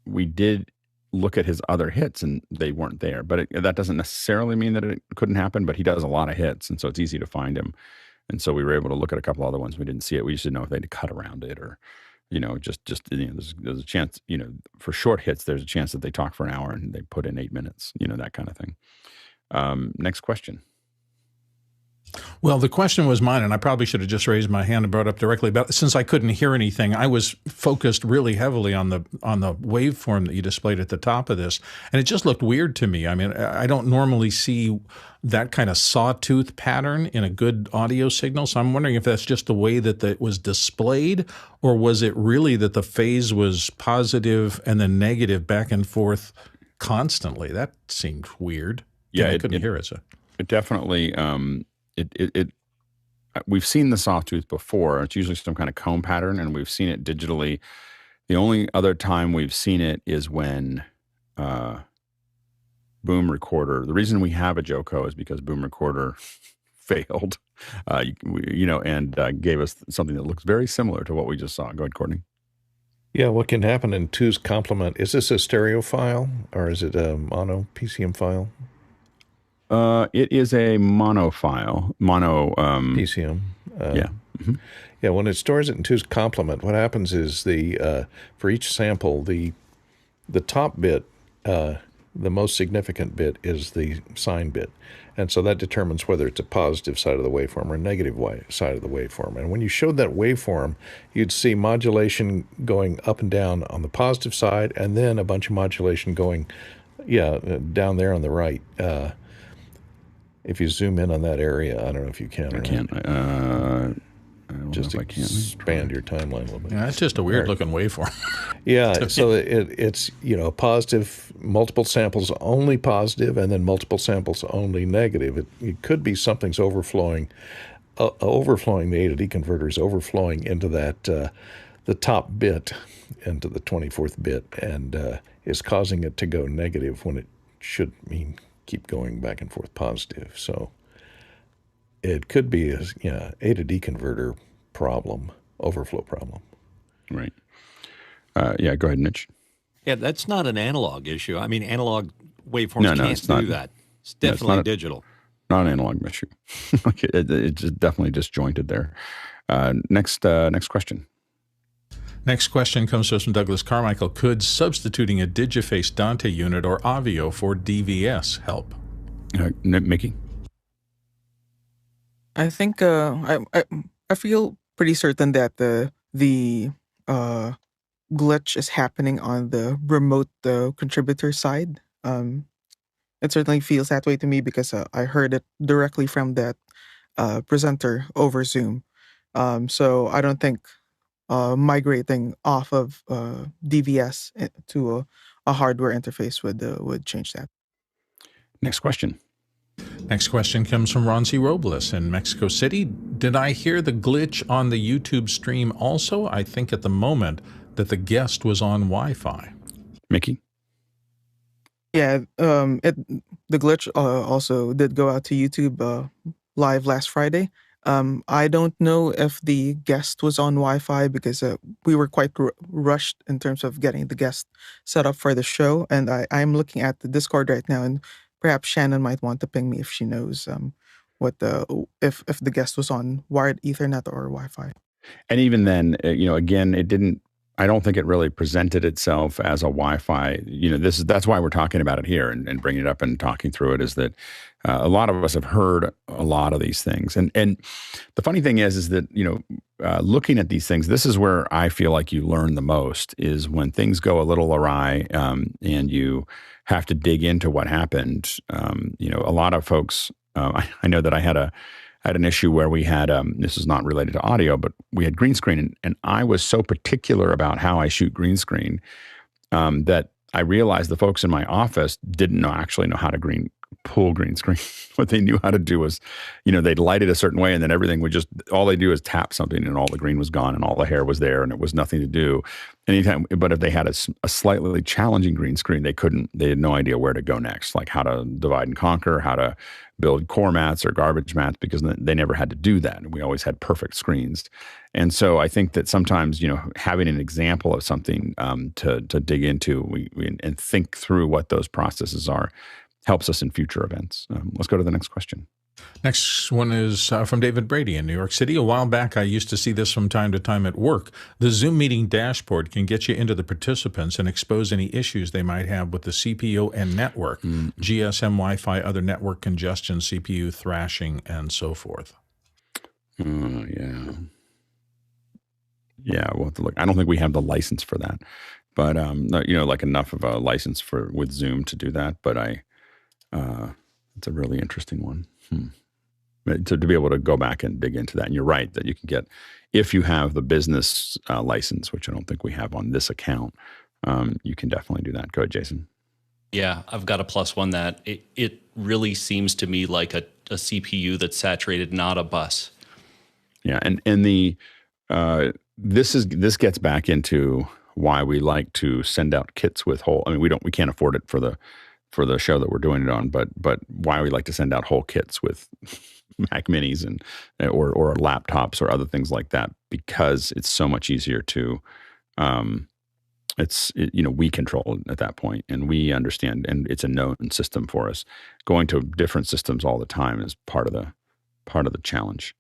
we did look at his other hits and they weren't there. But that doesn't necessarily mean that it couldn't happen, but he does a lot of hits, and so it's easy to find him. And so we were able to look at a couple other ones. We didn't see it. We just didn't know if they'd cut around it or, just there's a chance, for short hits, there's a chance that they talk for an hour and they put in 8 minutes, that kind of thing. Next question. Well, the question was mine, and I probably should have just raised my hand and brought it up directly. But since I couldn't hear anything, I was focused really heavily on the waveform that you displayed at the top of this, and it just looked weird to me. I mean, I don't normally see that kind of sawtooth pattern in a good audio signal, so I'm wondering if that's just the way that it was displayed, or was it really that the phase was positive and then negative back and forth constantly? That seemed weird. Yeah, I couldn't hear it. So it definitely. We've seen the sawtooth before. It's usually some kind of comb pattern, and we've seen it digitally. The only other time we've seen it is when Boom Recorder. The reason we have a Joco is because Boom Recorder failed, and gave us something that looks very similar to what we just saw. Go ahead, Courtney. Yeah, what can happen in two's complement? Is this a stereo file or is it a mono PCM file? It is a mono file. PCM. Yeah. Mm-hmm. Yeah, when it stores it in two's complement, what happens is for each sample, the top bit, the most significant bit is the sign bit. And so that determines whether it's a positive side of the waveform or a negative side of the waveform. And when you showed that waveform, you'd see modulation going up and down on the positive side, and then a bunch of modulation going, down there on the right. If you zoom in on that area, I don't know if you can. I can't. I don't just know if I can. expand your timeline a little bit. Yeah, it's just a weird looking waveform. Yeah, so it's positive, multiple samples only positive, and then multiple samples only negative. It could be something's overflowing. The A to D converter is overflowing into that the top bit, into the 24th bit, and is causing it to go negative when it should mean keep going back and forth positive. So it could be a A to D converter problem, overflow problem. Right. Go ahead, Mitch. Yeah, that's not an analog issue. I mean, analog waveforms can't do that. It's definitely digital. Not an analog issue. It's just definitely disjointed there. Next question. Next question comes to us from Douglas Carmichael. Could substituting a Digiface Dante unit or AVIO for DVS help? Mickey? I think I feel pretty certain that the glitch is happening on the remote contributor side. It certainly feels that way to me because I heard it directly from that presenter over Zoom. So I don't think migrating off of DVS to a hardware interface would change that. Next question. Next question comes from Ron C. Robles in Mexico City. Did I hear the glitch on the YouTube stream also? I think at the moment that the guest was on Wi-Fi. Mickey? Yeah, the glitch also did go out to YouTube live last Friday. I don't know if the guest was on Wi-Fi because we were quite rushed in terms of getting the guest set up for the show. And I'm looking at the Discord right now, and perhaps Shannon might want to ping me if she knows if the guest was on wired Ethernet or Wi-Fi. And even then, again, it didn't. I don't think it really presented itself as a Wi-Fi. That's why we're talking about it here and bringing it up and talking through it. Is that a lot of us have heard a lot of these things, and the funny thing is that looking at these things, this is where I feel like you learn the most is when things go a little awry, and you have to dig into what happened. A lot of folks. I know that I had an issue where we had, this is not related to audio, but we had green screen. And I was so particular about how I shoot green screen that I realized the folks in my office didn't actually know how to pull green screen. What they knew how to do was, they'd light it a certain way and then everything would all they do is tap something and all the green was gone and all the hair was there and it was nothing to do anytime. But if they had a slightly challenging green screen, they had no idea where to go next, like how to divide and conquer, how to build core mats or garbage mats because they never had to do that. We always had perfect screens. And so I think that sometimes, having an example of something to dig into and think through what those processes are helps us in future events. Let's go to the next question. Next one is from David Brady in New York City. A while back, I used to see this from time to time at work. The Zoom meeting dashboard can get you into the participants and expose any issues they might have with the CPU and network, GSM, Wi-Fi, other network congestion, CPU thrashing, and so forth. Yeah, we'll have to look. I don't think we have the license for that, but like enough of a license with Zoom to do that. But it's a really interesting one. To be able to go back and dig into that. And you're right that you can get, if you have the business license, which I don't think we have on this account, you can definitely do that. Go ahead, Jason. Yeah, I've got a +1 that it really seems to me like a CPU that's saturated, not a bus. Yeah, and the this gets back into why we like to send out kits with whole. I mean, we can't afford it for the show that we're doing it on, but why we like to send out whole kits with Mac Minis or laptops or other things like that, because it's so much easier to we control it at that point, and we understand, and it's a known system for us. Going to different systems all the time is part of the challenge.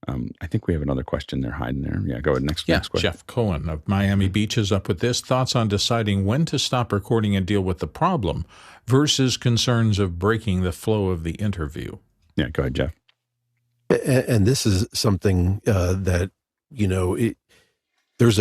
I think we have another question there hiding there. Yeah, go ahead. Next question. Jeff Cohen of Miami Beach is up with this. Thoughts on deciding when to stop recording and deal with the problem versus concerns of breaking the flow of the interview. Yeah, go ahead, Jeff. And this is something that, there's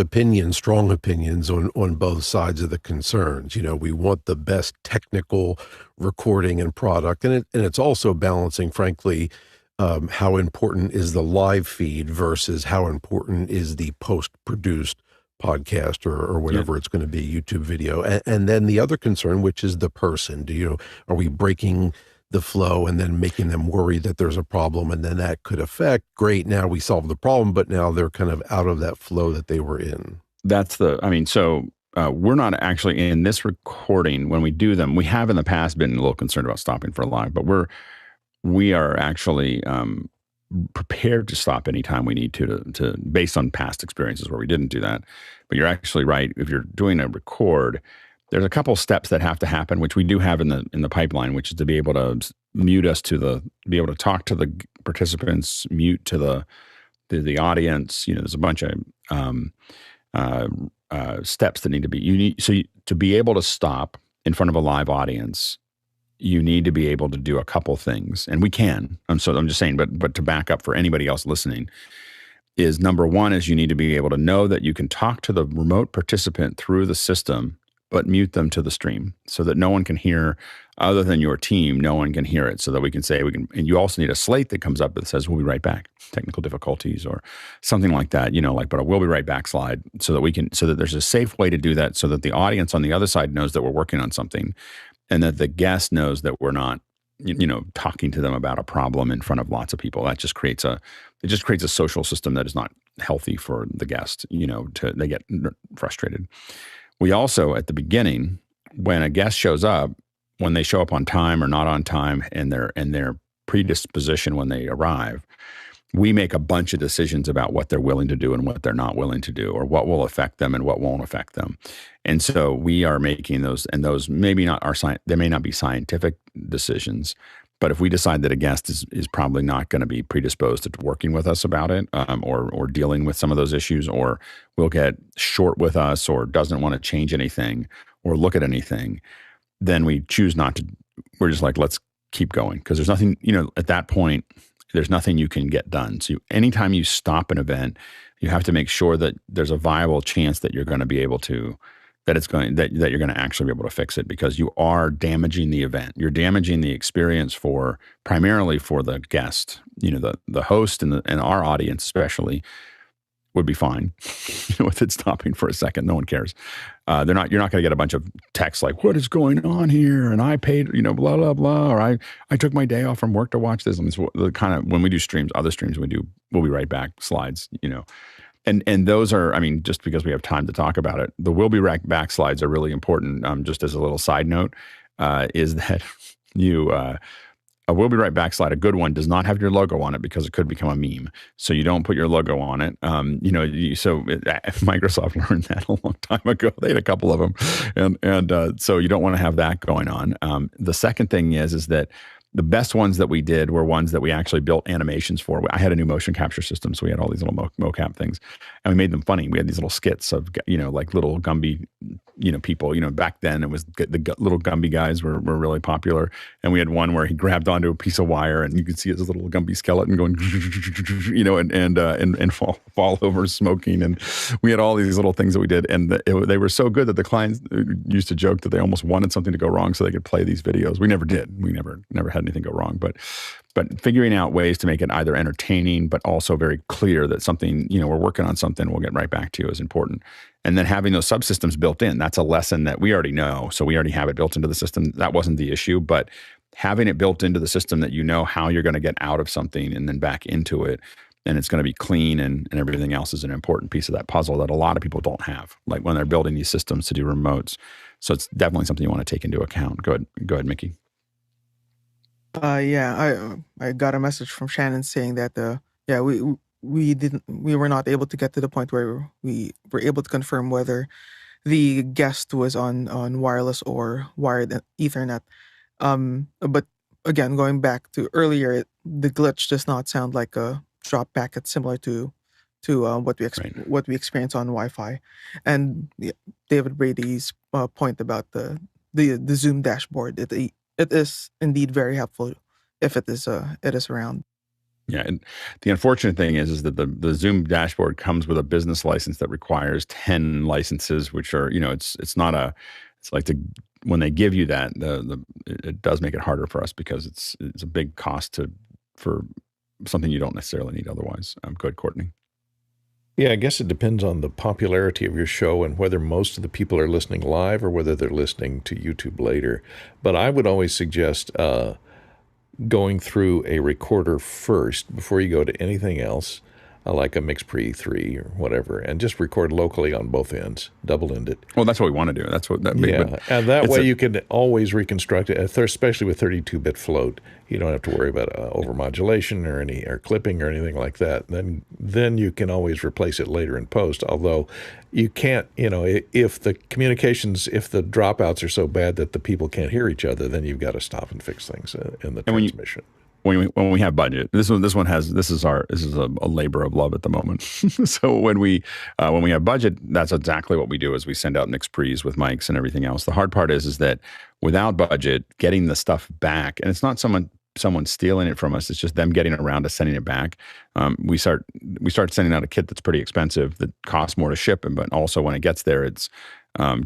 strong opinions on both sides of the concerns. We want the best technical recording and product. And it's also balancing, frankly, how important is the live feed versus how important is the post-produced podcast or whatever it's going to be, YouTube video. And then the other concern, which is the person. Are we breaking the flow and then making them worry that there's a problem, and then that could affect, great, now we solve the problem, but now they're kind of out of that flow that they were in. We're not actually in this recording when we do them. We have in the past been a little concerned about stopping for live, but we are actually prepared to stop anytime we need to based on past experiences where we didn't do that. But you're actually right. If you're doing a record, there's a couple steps that have to happen, which we do have in the pipeline, which is to be able to mute us be able to talk to the participants, mute to the audience. There's a bunch of steps that need to be. To be able to stop in front of a live audience, you need to be able to do a couple things, and we can. I'm just saying, but to back up for anybody else listening, is number one is you need to be able to know that you can talk to the remote participant through the system, but mute them to the stream so that no one can hear, other than your team, no one can hear it, so that we can say, and you also need a slate that comes up that says, we'll be right back, technical difficulties or something like that, but a we'll be right back slide so that there's a safe way to do that so that the audience on the other side knows that we're working on something and that the guest knows that we're not, talking to them about a problem in front of lots of people. That just creates a social system that is not healthy for the guest, they get frustrated. We also, at the beginning, when a guest shows up, when they show up on time or not on time, and their predisposition when they arrive, we make a bunch of decisions about what they're willing to do and what they're not willing to do, or what will affect them and what won't affect them. And so we are making those, and those maybe not they may not be scientific decisions, but if we decide that a guest is probably not going to be predisposed to working with us about it, or dealing with some of those issues, or will get short with us, or doesn't want to change anything or look at anything, then we choose not to. We're just like, let's keep going, because there's nothing, at that point, there's nothing you can get done. So anytime you stop an event, you have to make sure that there's a viable chance that you're going to be able to, that you're going to actually be able to fix it, because you are damaging the event. You're damaging the experience primarily for the guest. The host and our audience especially would be fine with it stopping for a second. No one cares. You're not going to get a bunch of texts like, what is going on here? And I paid, blah, blah, blah. Or I took my day off from work to watch this. I mean, the kind of, when we do other streams we do, we'll be right back slides, And those are, just because we have time to talk about it, the we'll be right back slides are really important. Just as a little side note, is that A We'll Be Right Back slide, a good one, does not have your logo on it because it could become a meme. So you don't put your logo on it. Microsoft learned that a long time ago. They had a couple of them. And so you don't want to have that going on. The second thing is that the best ones that we did were ones that we actually built animations for. I had a new motion capture system, so we had all these little mocap things, and we made them funny. We had these little skits of, like little Gumby, people. Back then it was the little Gumby guys were really popular, and we had one where he grabbed onto a piece of wire, and you could see his little Gumby skeleton going, and fall over smoking, and we had all these little things that we did, and they were so good that the clients used to joke that they almost wanted something to go wrong so they could play these videos. We never did. We never had anything go wrong, but figuring out ways to make it either entertaining but also very clear that something, we're working on something, we'll get right back to you, is important. And then having those subsystems built in, that's a lesson that we already know. So we already have it built into the system. That wasn't the issue, but having it built into the system that how you're going to get out of something and then back into it, and it's going to be clean and everything else, is an important piece of that puzzle that a lot of people don't have, like when they're building these systems to do remotes. So it's definitely something you want to take into account. Go ahead, Mickey. I got a message from Shannon saying that we were not able to get to the point where we were able to confirm whether the guest was on wireless or wired Ethernet. But again, going back to earlier, the glitch does not sound like a drop packet similar to what we experience on Wi-Fi. And David Brady's point about the Zoom dashboard, it is indeed very helpful if it is around. Yeah, and the unfortunate thing is that the Zoom dashboard comes with a business license that requires 10 licenses, which are, it's like when they give you that, it does make it harder for us because it's a big cost for something you don't necessarily need otherwise. Go ahead, Courtney. Yeah, I guess it depends on the popularity of your show and whether most of the people are listening live or whether they're listening to YouTube later. But I would always suggest going through a recorder first before you go to anything else, like a MixPre 3 or whatever, and just record locally on both ends, double-ended. Well, that's what we want to do. That's what that. Yeah, and that way you can always reconstruct it, especially with 32-bit float. You don't have to worry about overmodulation or clipping or anything like that. Then you can always replace it later in post. Although you can't, if the dropouts are so bad that the people can't hear each other, then you've got to stop and fix things in the transmission. When we have budget, this is a labor of love at the moment. So when we have budget, that's exactly what we do. Is we send out MixPres with mics and everything else. The hard part is that without budget, getting the stuff back, and it's not someone stealing it from us. It's just them getting around to sending it back. We start sending out a kit that's pretty expensive that costs more to ship, but also when it gets there, it's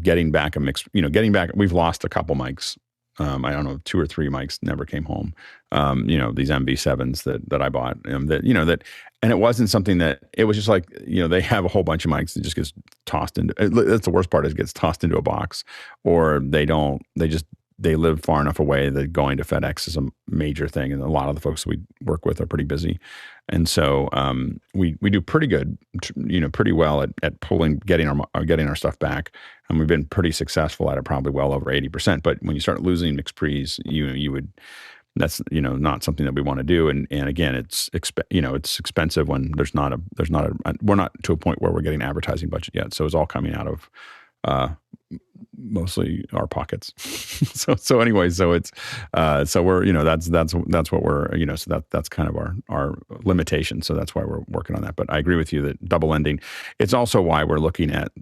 getting back a mix. We've lost a couple mics. I don't know, 2 or 3 mics never came home. These MV7s that I bought, and it wasn't something that, it was just like, they have a whole bunch of mics that just gets tossed into, that's the worst part, is it gets tossed into a box, or they live far enough away that going to FedEx is a major thing. And a lot of the folks we work with are pretty busy. And so we do pretty good, pretty well at getting our stuff back. And we've been pretty successful at it, probably well over 80%. But when you start losing MixPres, that's not something that we want to do. And again, it's expensive when we're not to a point where we're getting advertising budget yet. So it's all coming out of mostly our pockets. so anyway, so it's so we're that's what we're so that's kind of our limitation. So that's why we're working on that. But I agree with you that double ending. It's also why we're looking at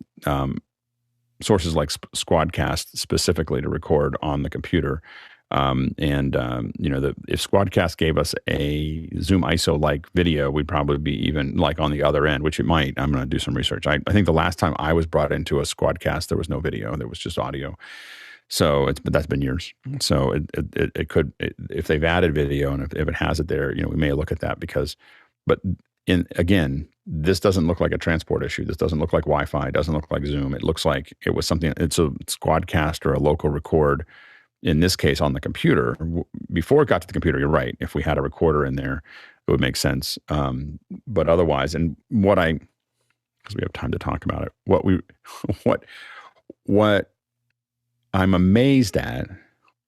sources like Squadcast specifically to record on the computer. If Squadcast gave us a ZoomISO like video, we'd probably be even like on the other end, which it might. I'm going to do some research. I think the last time I was brought into a Squadcast, there was no video; there was just audio. So but that's been years. So it could, if they've added video and if it has it there, we may look at that again, this doesn't look like a transport issue. This doesn't look like Wi-Fi. It doesn't look like Zoom. It looks like it was something. It's a Squadcast or a local record. In this case, on the computer, before it got to the computer, you're right. If we had a recorder in there, it would make sense. But otherwise, and because we have time to talk about it, what I'm amazed at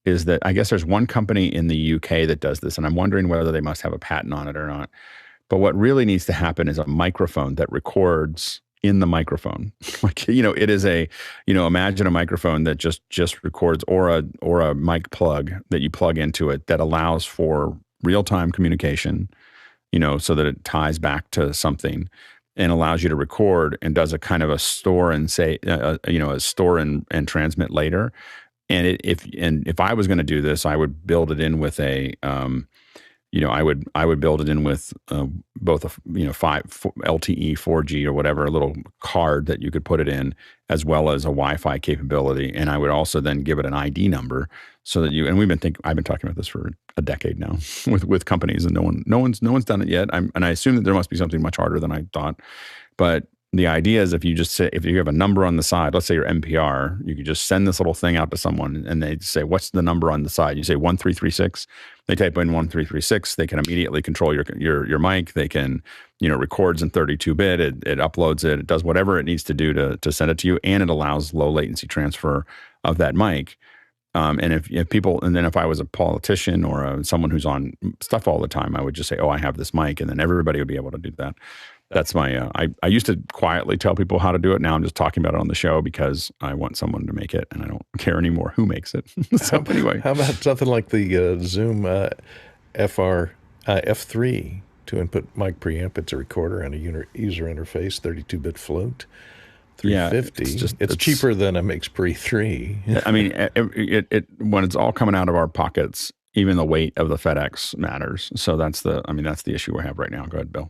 is that I guess there's one company in the UK that does this, and I'm wondering whether they must have a patent on it or not. But what really needs to happen is a microphone that records in the microphone. Like, it is imagine a microphone that just records, or a mic plug that you plug into it that allows for real-time communication, so that it ties back to something and allows you to record and does a kind of a store and a store and transmit later. And if I was going to do this, I would build it in with I would build it in with both a 5 LTE 4G or whatever, a little card that you could put it in, as well as a Wi-Fi capability. And I would also then give it an ID number so that I've been talking about this for a decade now with companies, and no one's done it yet. And I assume that there must be something much harder than I thought. But the idea is if you have a number on the side, let's say your NPR, you could just send this little thing out to someone and they say, what's the number on the side? You say 1336. They type in 1336. They can immediately control your mic. They can, records in 32-bit. It uploads it. It does whatever it needs to do to send it to you. And it allows low latency transfer of that mic. And if I was a politician or someone who's on stuff all the time, I would just say, oh, I have this mic. And then everybody would be able to do that. That's my, I used to quietly tell people how to do it. Now I'm just talking about it on the show because I want someone to make it and I don't care anymore who makes it. So anyway. How about something like the Zoom F3 to input mic preamp? It's a recorder and a user interface, 32-bit float. 350. Yeah, it's cheaper than a MixPre 3. I mean, it when it's all coming out of our pockets, even the weight of the FedEx matters. So that's the issue we have right now. Go ahead, Bill.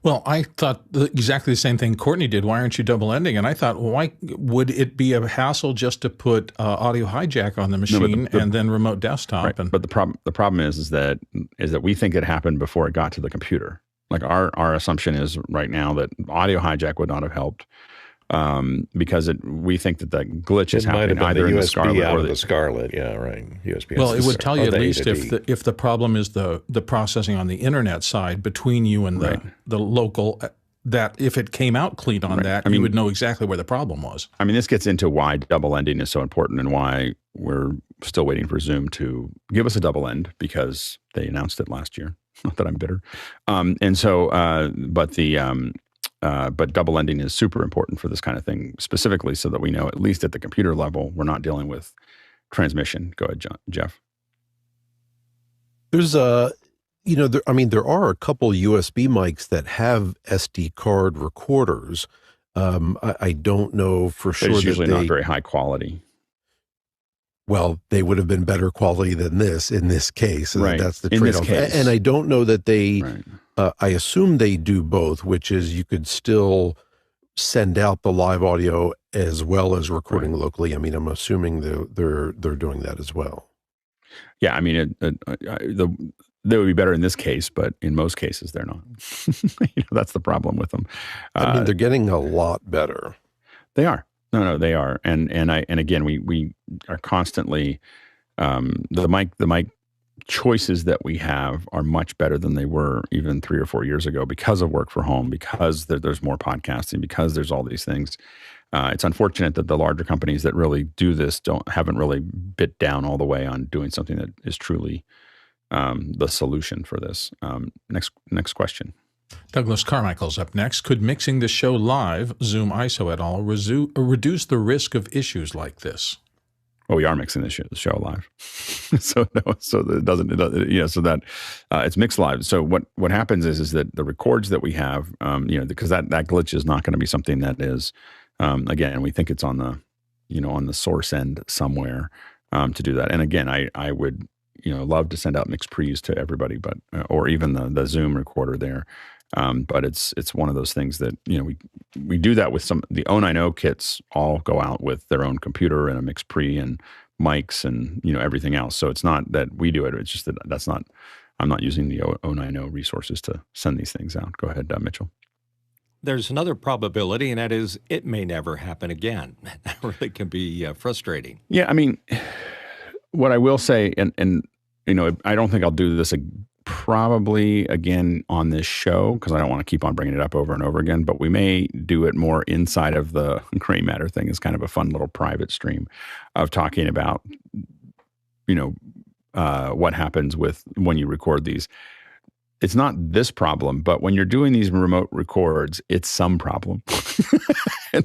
Well, I thought exactly the same thing Courtney did. Why aren't you double ending? And I thought, why would it be a hassle just to put audio hijack on the machine and then remote desktop? Right. But the problem is that we think it happened before it got to the computer. Like our assumption is right now that audio hijack would not have helped. Because we think that the glitch is happening either in the Scarlet or the Scarlet. Yeah, right. USB. Well, it would tell you at least if the problem is the processing on the internet side between you and the local, that if it came out clean on that, you would know exactly where the problem was. I mean, this gets into why double ending is so important and why we're still waiting for Zoom to give us a double end, because they announced it last year. Not that I'm bitter. But double ending is super important for this kind of thing, specifically so that we know, at least at the computer level, we're not dealing with transmission. Go ahead, Jeff. There's there are a couple USB mics that have SD card recorders. I don't know for sure. It's usually not very high quality. Well, they would have been better quality than this in this case. Right. That's the trade-off. And I don't know that they, I assume they do both, which is you could still send out the live audio as well as recording locally. I mean, I'm assuming they're doing that as well. Yeah, I mean, they would be better in this case, but in most cases they're not. That's the problem with them. I mean, they're getting a lot better. They are. No, they are. And again, we are constantly the mic choices that we have are much better than they were even 3 or 4 years ago because of work for home, because there's more podcasting, because there's all these things. It's unfortunate that the larger companies that really do this haven't really bit down all the way on doing something that is truly the solution for this. Next question. Douglas Carmichael's up next. Could mixing the show live, ZoomISO et al., reduce the risk of issues like this? Well, we are mixing the show live, so it doesn't. So that it's mixed live. So what happens is that the records that we have, because that glitch is not going to be something that is, again, we think it's on the source end somewhere to do that. And again, I would love to send out mixed pre's to everybody, but or even the Zoom recorder there. But it's one of those things that, we do that with the O9O kits all go out with their own computer and a mixed pre and mics and, everything else. So it's not that we do it. It's just that I'm not using the O9O resources to send these things out. Go ahead, Mitchell. There's another probability, and that is it may never happen again. That really can be frustrating. Yeah. I mean, what I will say, and I don't think I'll do this probably again on this show because I don't want to keep on bringing it up over and over again, but we may do it more inside of the gray matter thing as kind of a fun little private stream of talking about what happens with when you record these. It's not this problem, but when you're doing these remote records, it's some problem.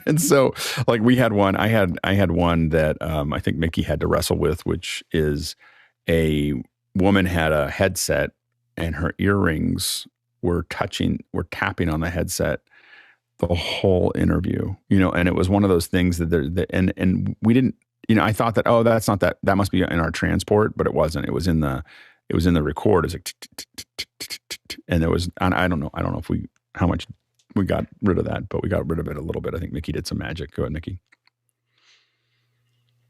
and so, like we had one, I had one that I think Mickey had to wrestle with, which is a woman had a headset and her earrings were tapping on the headset the whole interview, and it was one of those things and we didn't, I thought that, oh, that's not that must be in our transport, but it wasn't. It was in the record. It was like, and there was, I don't know how much we got rid of that, but we got rid of it a little bit. I think Mickey did some magic. Go ahead, Mickey.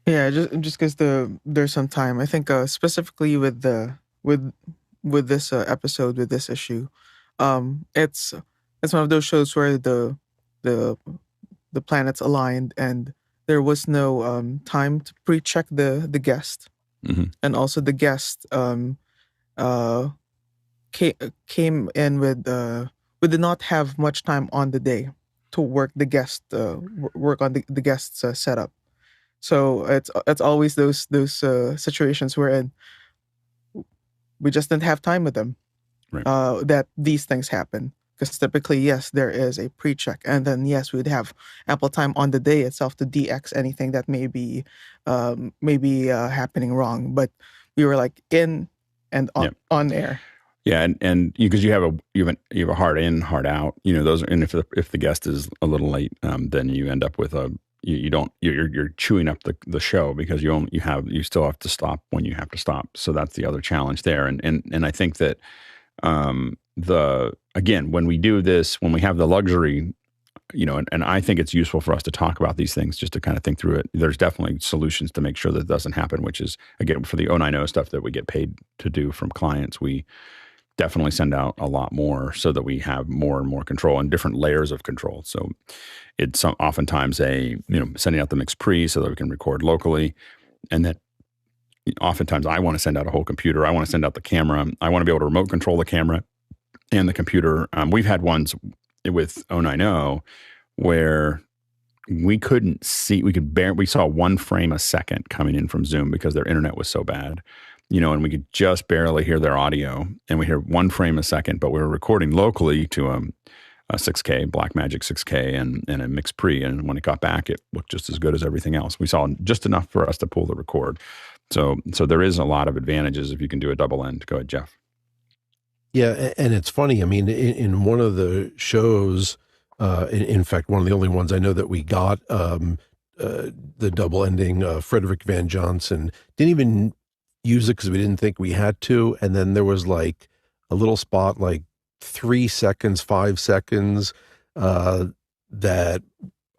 Yeah, just because there's some time. I think specifically with this episode, with this issue, it's one of those shows where the planets aligned and there was no time to pre-check the guest, and also the guest came in with we did not have much time on the day to work the guest work on the guest's setup. So it's always those situations wherein we just didn't have time with them, right. That these things happen. Because typically, yes, there is a pre-check, and then yes, we would have ample time on the day itself to DX anything that may be happening wrong. But we were like in and on air. Yeah, and because you have a hard in, hard out. Those are, and if the guest is a little late, then you end up with you're chewing up the show because you still have to stop when you have to stop. So that's the other challenge there. And I think that again, when we do this, when we have the luxury, and I think it's useful for us to talk about these things just to kind of think through it. There's definitely solutions to make sure that it doesn't happen, which is, again, for the 090 stuff that we get paid to do from clients, we definitely send out a lot more so that we have more and more control and different layers of control. So it's oftentimes sending out the mix pre so that we can record locally. And then oftentimes I want to send out a whole computer. I want to send out the camera. I want to be able to remote control the camera and the computer. We've had ones with 090 where we couldn't see, we saw one frame a second coming in from Zoom because their internet was so bad, and we could just barely hear their audio, and we hear one frame a second, but we were recording locally to a 6K, Blackmagic 6K and a mix pre. And when it got back, it looked just as good as everything else. We saw just enough for us to pull the record. So there is a lot of advantages if you can do a double end. Go ahead, Jeff. Yeah, and it's funny. I mean, in one of the shows, in fact, one of the only ones I know that we got the double ending, Frederick Van Johnson didn't even use it because we didn't think we had to. And then there was like a little spot, like 3 seconds, 5 seconds, that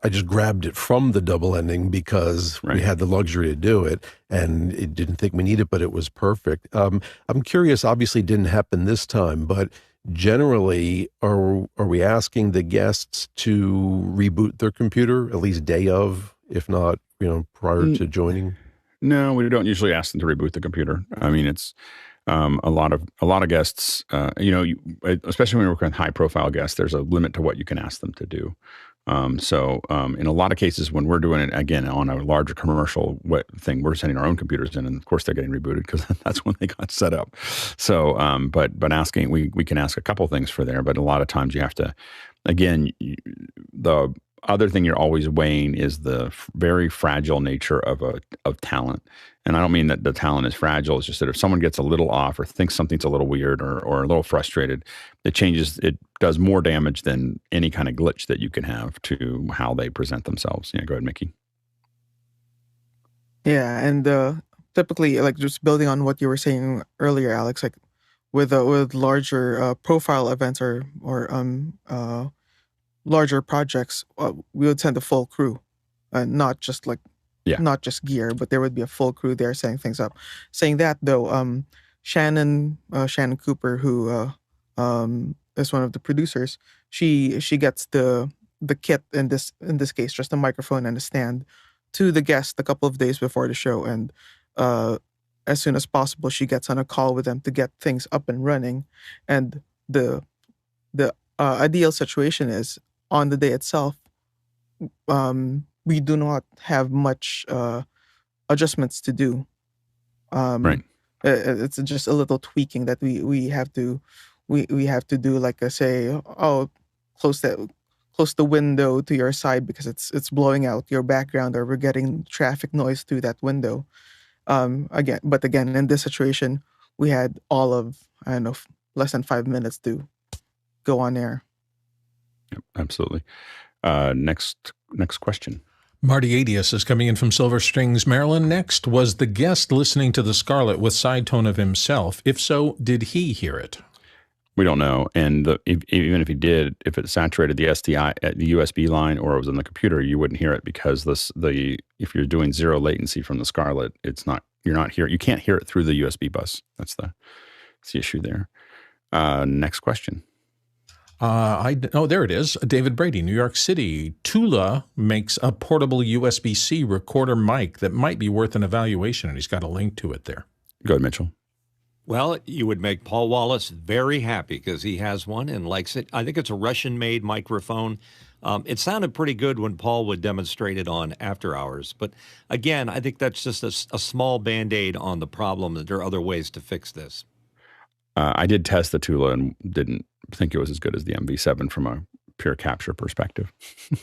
I just grabbed it from the double ending because we had the luxury to do it, and it didn't think we needed it, but it was perfect. I'm curious, obviously it didn't happen this time, but generally, are we asking the guests to reboot their computer at least day of, if not, prior to joining? No, we don't usually ask them to reboot the computer. I mean, it's a lot of guests, especially when we're working with high profile guests, there's a limit to what you can ask them to do. So in a lot of cases, when we're doing it again on a larger commercial thing, we're sending our own computers in, and of course they're getting rebooted because that's when they got set up. So, but asking, we can ask a couple things for there, but a lot of times you have to, again, the other thing you're always weighing is the very fragile nature of talent. And I don't mean that the talent is fragile. It's just that if someone gets a little off or thinks something's a little weird or a little frustrated, it does more damage than any kind of glitch that you can have to how they present themselves. Yeah, go ahead, Mickey. Yeah, and typically, like just building on what you were saying earlier, Alex, like with larger profile events or larger projects, we would send a full crew, not just gear, but there would be a full crew there setting things up. Saying that though, Shannon Cooper, who is one of the producers, she gets the kit in this case, just a microphone and a stand, to the guest a couple of days before the show, and as soon as possible she gets on a call with them to get things up and running. And the ideal situation is on the day itself, we do not have much adjustments to do. Right. It's just a little tweaking that we have to we have to do, like say, oh, close the window to your side because it's blowing out your background, or we're getting traffic noise through that window. Again, in this situation, we had all of, I don't know, less than 5 minutes to go on air. Yep, absolutely. Next question. Marty Adius is coming in from Silver Springs, Maryland. Next, was the guest listening to the Scarlet with side tone of himself? If so, did he hear it? We don't know. And even if he did, if it saturated the SDI at the USB line or it was in the computer, you wouldn't hear it because if you're doing zero latency from the Scarlet, you can't hear it through the USB bus. That's the issue there. Next question. There it is. David Brady, New York City. Tula makes a portable USB-C recorder mic that might be worth an evaluation, and he's got a link to it there. Go ahead, Mitchell. Well, you would make Paul Wallace very happy because he has one and likes it. I think it's a Russian-made microphone. It sounded pretty good when Paul would demonstrate it on After Hours. But again, I think that's just a small Band-Aid on the problem. That there are other ways to fix this. I did test the Tula and didn't think it was as good as the MV7 from a pure capture perspective.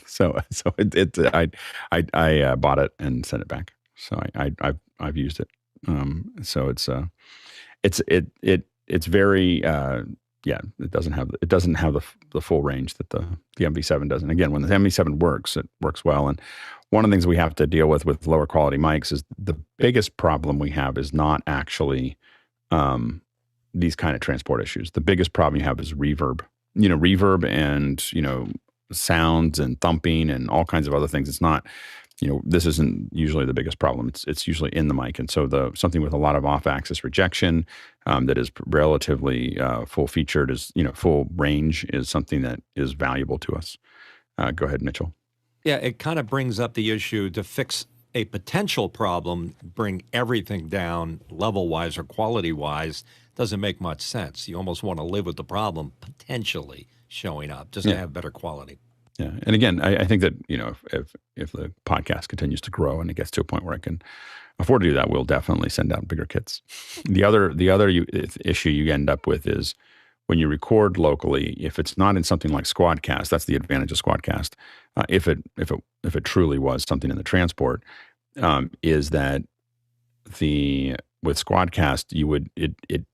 so I bought it and sent it back. So I've used it. So it's very it doesn't have the full range that the MV7 does. And again, when the MV7 works, it works well. And one of the things we have to deal with lower quality mics is the biggest problem we have is not actually these kind of transport issues. The biggest problem you have is reverb. Reverb and sounds and thumping and all kinds of other things. It's not. This isn't usually the biggest problem. It's usually in the mic. And so something with a lot of off-axis rejection that is relatively full-featured, full range is something that is valuable to us. Go ahead, Mitchell. Yeah, it kind of brings up the issue to fix a potential problem, bring everything down level-wise or quality-wise, doesn't make much sense. You almost want to live with the problem potentially showing up just to have better quality. Yeah, and again, I think that if the podcast continues to grow and it gets to a point where I can afford to do that, we'll definitely send out bigger kits. The other issue you end up with is when you record locally, if it's not in something like Squadcast, that's the advantage of Squadcast. If it truly was something in the transport, is that with Squadcast it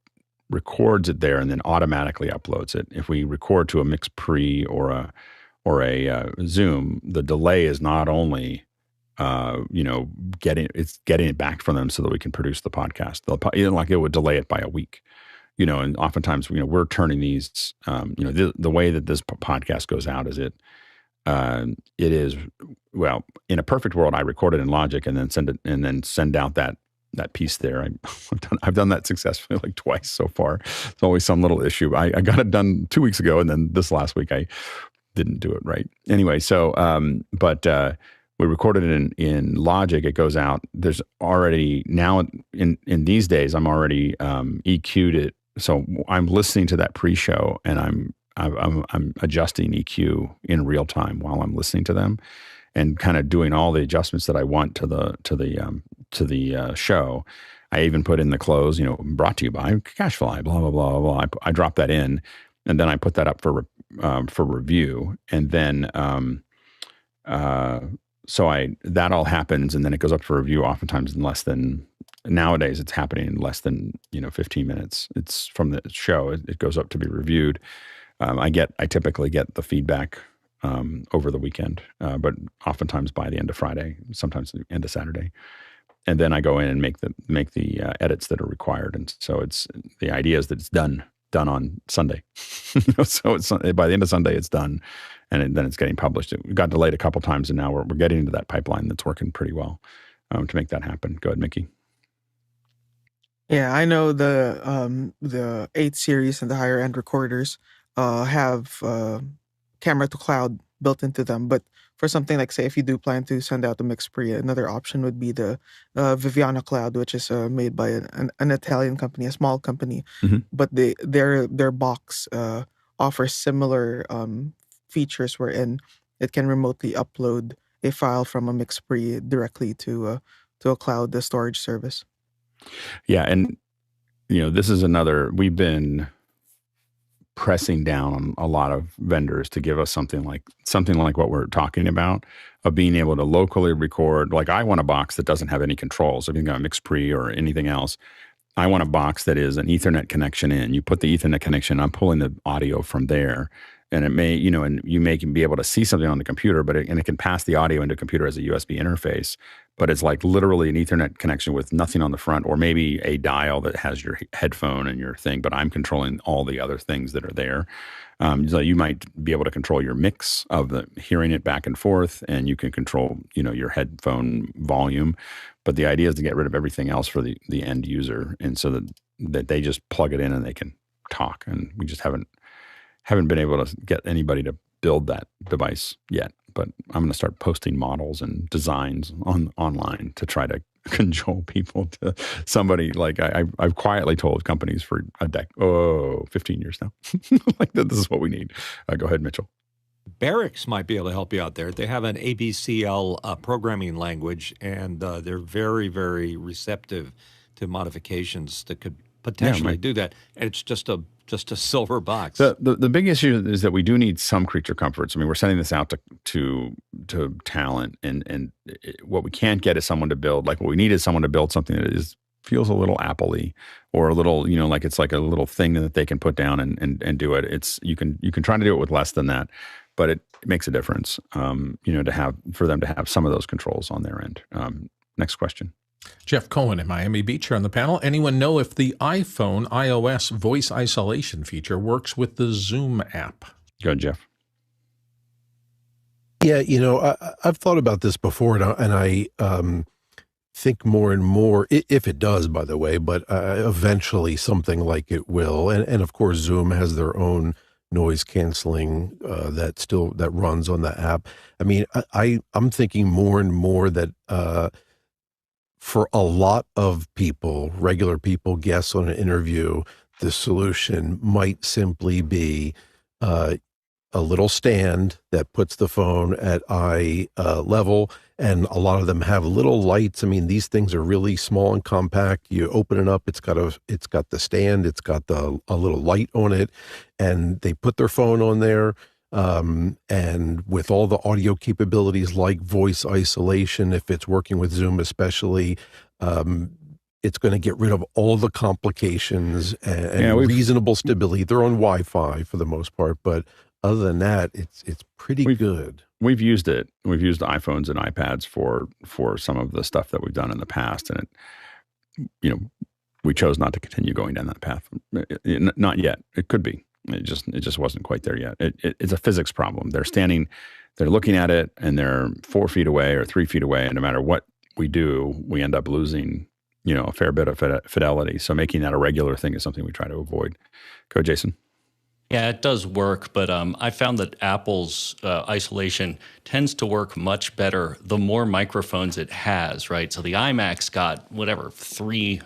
records it there and then automatically uploads it. If we record to a mix pre or a Zoom, the delay is not only getting it back from them so that we can produce the podcast. Like it would delay it by a week. And oftentimes we're turning these. The way that this podcast goes out is it is, well, in a perfect world, I record it in Logic and then send out that piece there. I've done that successfully like twice so far. It's always some little issue. I got it done 2 weeks ago, and then this last week I didn't do it right. Anyway, so we recorded it in Logic. It goes out. There's already now in these days I'm already EQ'd it. So I'm listening to that pre-show and I'm adjusting EQ in real time while I'm listening to them, and kind of doing all the adjustments that I want to the show. I even put in the close, brought to you by Cashfly, blah blah blah blah. I drop that in, and then I put that up for review, and then that all happens, and then it goes up for review. Oftentimes in less than, nowadays it's happening in less than 15 minutes. It's from the show. It goes up to be reviewed. I typically get the feedback over the weekend, but oftentimes by the end of Friday, sometimes the end of Saturday, and then I go in and make the edits that are required. And so the idea is that it's done on Sunday. So it's by the end of Sunday it's done, and then it's getting published. It got delayed a couple times, and now we're getting into that pipeline that's working pretty well to make that happen. Go ahead, Mickey. Yeah, I know the 8 series and the higher end recorders have camera to cloud built into them, but for something like, say, if you do plan to send out the mix pre, another option would be the Viviana Cloud, which is made by an Italian company, a small company, but their box offers similar features wherein it can remotely upload a file from a mix pre directly to a cloud storage service. Yeah, and this is another. We've been pressing down on a lot of vendors to give us something like what we're talking about, of being able to locally record. Like, I want a box that doesn't have any controls. If you've got a mix pre or anything else, I want a box that is an Ethernet connection in. You put the Ethernet connection, I'm pulling the audio from there. And it may, and you may be able to see something on the computer, but it can pass the audio into a computer as a USB interface. But it's like literally an Ethernet connection with nothing on the front, or maybe a dial that has your headphone and your thing, but I'm controlling all the other things that are there. So you might be able to control your mix of the hearing it back and forth, and you can control, your headphone volume. But the idea is to get rid of everything else for the end user, and so that they just plug it in and they can talk. And we just haven't been able to get anybody to build that device yet. But I'm going to start posting models and designs online to try to cajole people to somebody. Like, I've quietly told companies for 15 years now, like, this is what we need. Go ahead, Mitchell. Barracks might be able to help you out there. They have an ABCL programming language, and they're very, very receptive to modifications that could potentially do that. And it's just a silver box. The big issue is that we do need some creature comforts. I mean, we're sending this out to talent, and what we can't get is someone to build. Like, what we need is someone to build something that feels a little Apple-y, or a little, like it's like a little thing that they can put down and do it. It's you can try to do it with less than that, but it makes a difference. For them to have some of those controls on their end. Next question. Jeff Cohen in Miami Beach here on the panel. Anyone know if the iPhone iOS voice isolation feature works with the Zoom app? Go ahead, Jeff. Yeah, I've thought about this before, and I think more and more, if it does, by the way, but eventually something like it will. And of course, Zoom has their own noise canceling that runs on the app. I mean, I'm thinking more and more that for a lot of people, regular people, guests on an interview, the solution might simply be a little stand that puts the phone at eye level, and a lot of them have little lights. I mean, these things are really small and compact. You open it up, it's got the stand, it's got a little light on it, and they put their phone on there. And with all the audio capabilities like voice isolation, if it's working with Zoom especially, it's going to get rid of all the complications and reasonable stability. They're on Wi-Fi for the most part, but other than that, it's pretty good. We've used it. We've used iPhones and iPads for some of the stuff that we've done in the past, and we chose not to continue going down that path. Not yet. It could be. It just wasn't quite there yet. It's a physics problem. They're looking at it, and they're 4 feet away or 3 feet away, and no matter what we do, we end up losing, a fair bit of fidelity. So making that a regular thing is something we try to avoid. Go, Jason. Yeah, it does work, but I found that Apple's isolation tends to work much better the more microphones it has, right? So the iMac's got three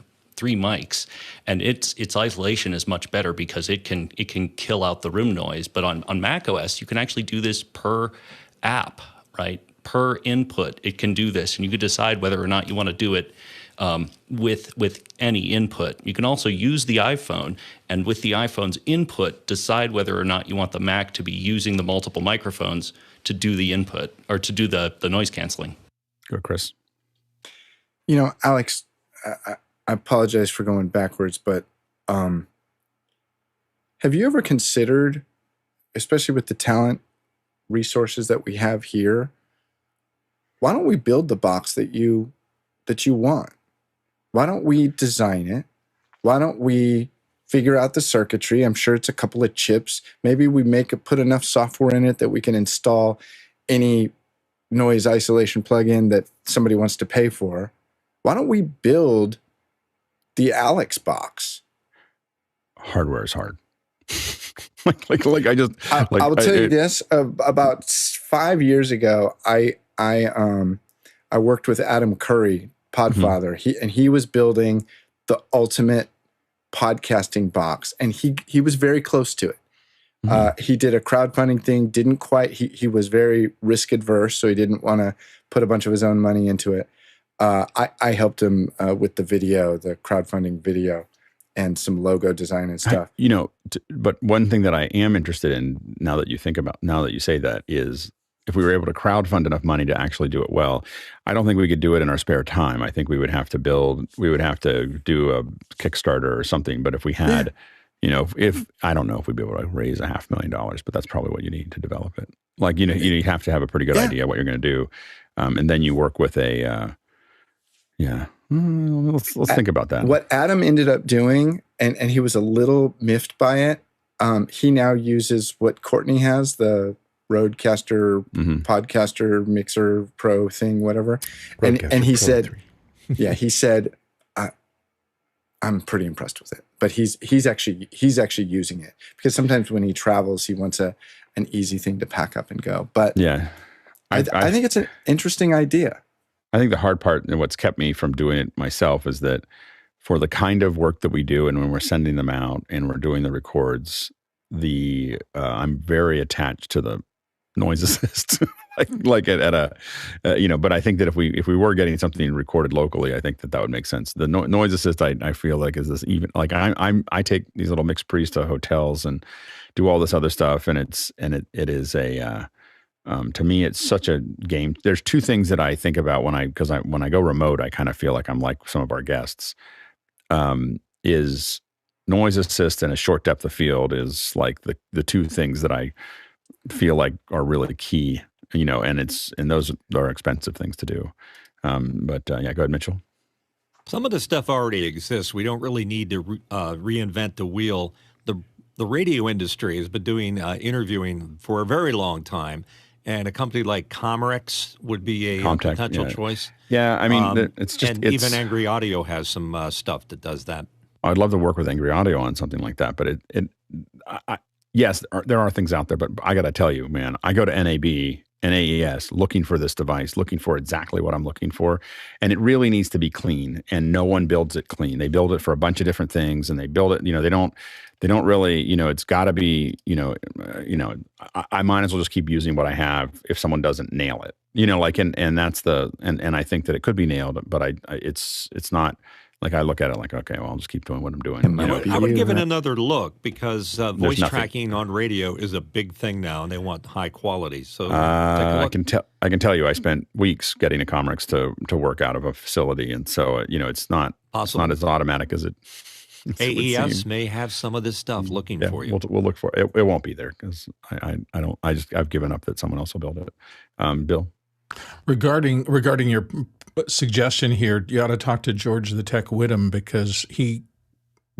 mics, and its isolation is much better because it can kill out the room noise. But on macOS, you can actually do this per app, right? Per input, it can do this, and you can decide whether or not you want to do it with any input. You can also use the iPhone, and with the iPhone's input, decide whether or not you want the Mac to be using the multiple microphones to do the input or to do the noise canceling. Go, Chris. Alex, I apologize for going backwards, but have you ever considered, especially with the talent resources that we have here, why don't we build the box that you want? Why don't we design it? Why don't we figure out the circuitry? I'm sure it's a couple of chips. Maybe we put enough software in it that we can install any noise isolation plugin that somebody wants to pay for. Why don't we build the Alex box? Hardware is hard. I'll tell you this. About 5 years ago, I worked with Adam Curry, Podfather. He was building the ultimate podcasting box, and he was very close to it. He did a crowdfunding thing, didn't quite. He was very risk adverse, so he didn't want to put a bunch of his own money into it. I helped him with the video, the crowdfunding video, and some logo design and stuff. But one thing that I am interested in now that you say that is if we were able to crowdfund enough money to actually do it well, I don't think we could do it in our spare time. I think we would have to do a Kickstarter or something. But if we had, if I don't know if we'd be able to raise $500,000, but that's probably what you need to develop it. Like, you have to have a pretty good idea what you're going to do. And then you work with let's think about that. What Adam ended up doing, and he was a little miffed by it, he now uses what Courtney has, the Rodecaster Podcaster Mixer Pro thing, whatever. And he said, he said, I'm pretty impressed with it. But he's actually using it because sometimes when he travels, he wants an easy thing to pack up and go. But I think it's an interesting idea. I think the hard part and what's kept me from doing it myself is that for the kind of work that we do and when we're sending them out and we're doing the records, I'm very attached to the noise assist, but I think that if we were getting something recorded locally, I think that would make sense. The noise assist, I feel like is this even like I take these little mixed pre's to hotels and do all this other stuff, and it is a to me it's such a game. There's two things that I think about when I go remote, I kind of feel like I'm like some of our guests. Is noise assist and a short depth of field is like the two things that I feel like are really key, and those are expensive things to do. Go ahead, Mitchell. Some of the stuff already exists. We don't really need to reinvent the wheel. The radio industry has been doing interviewing for a very long time, and a company like Comrex would be a potential choice. Yeah, I mean, even Angry Audio has some stuff that does that. I'd love to work with Angry Audio on something like that, but yes, there are things out there, but I got to tell you, man, I go to NAES looking for this device, looking for exactly what I'm looking for, and it really needs to be clean, and no one builds it clean. They build it for a bunch of different things, and they build it, they don't really, it's got to be, I might as well just keep using what I have if someone doesn't nail it, and that's and I think that it could be nailed, but it's not. Like I look at it like, okay, well, I'll just keep doing what I'm doing. I would give it another look because voice tracking on radio is a big thing now, and they want high quality. So take a look. I can tell you, I spent weeks getting a Comrex to work out of a facility, and so it's not as automatic as it. AES may have some of this stuff looking for you. We'll look for it. It won't be there because I've given up that someone else will build it. Bill, regarding your suggestion here, you ought to talk to George the Tech Whittam because he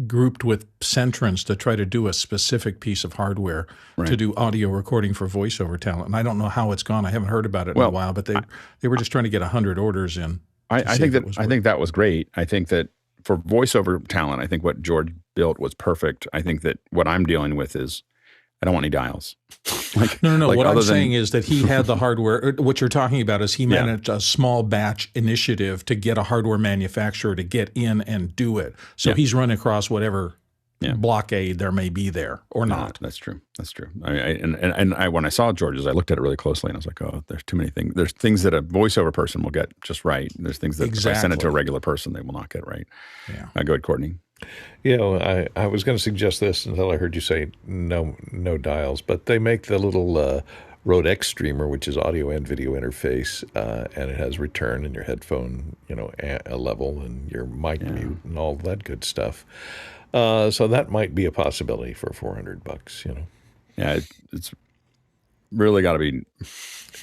grouped with Centrance to try to do a specific piece of hardware to do audio recording for voiceover talent. And I don't know how it's gone. I haven't heard about it in a while, but they were just trying to get 100 orders in. I think that was great. I think that for voiceover talent, I think what George built was perfect. I think that what I'm dealing with is I don't want any dials. No. What I'm saying is that he had the hardware. What you're talking about is he managed a small batch initiative to get a hardware manufacturer to get in and do it. So he's run across whatever blockade there may be there or not. That's true. When I saw George's, I looked at it really closely and I was like, oh, there's too many things. There's things that a voiceover person will get just right. There's things that if I send it to a regular person, they will not get right. Yeah. Go ahead, Courtney. I was going to suggest this until I heard you say no dials, but they make the little Rode X Streamer, which is audio and video interface, and it has return and your headphone, a level and your mic mute and all that good stuff. So that might be a possibility for $400. Yeah, it's really got to be.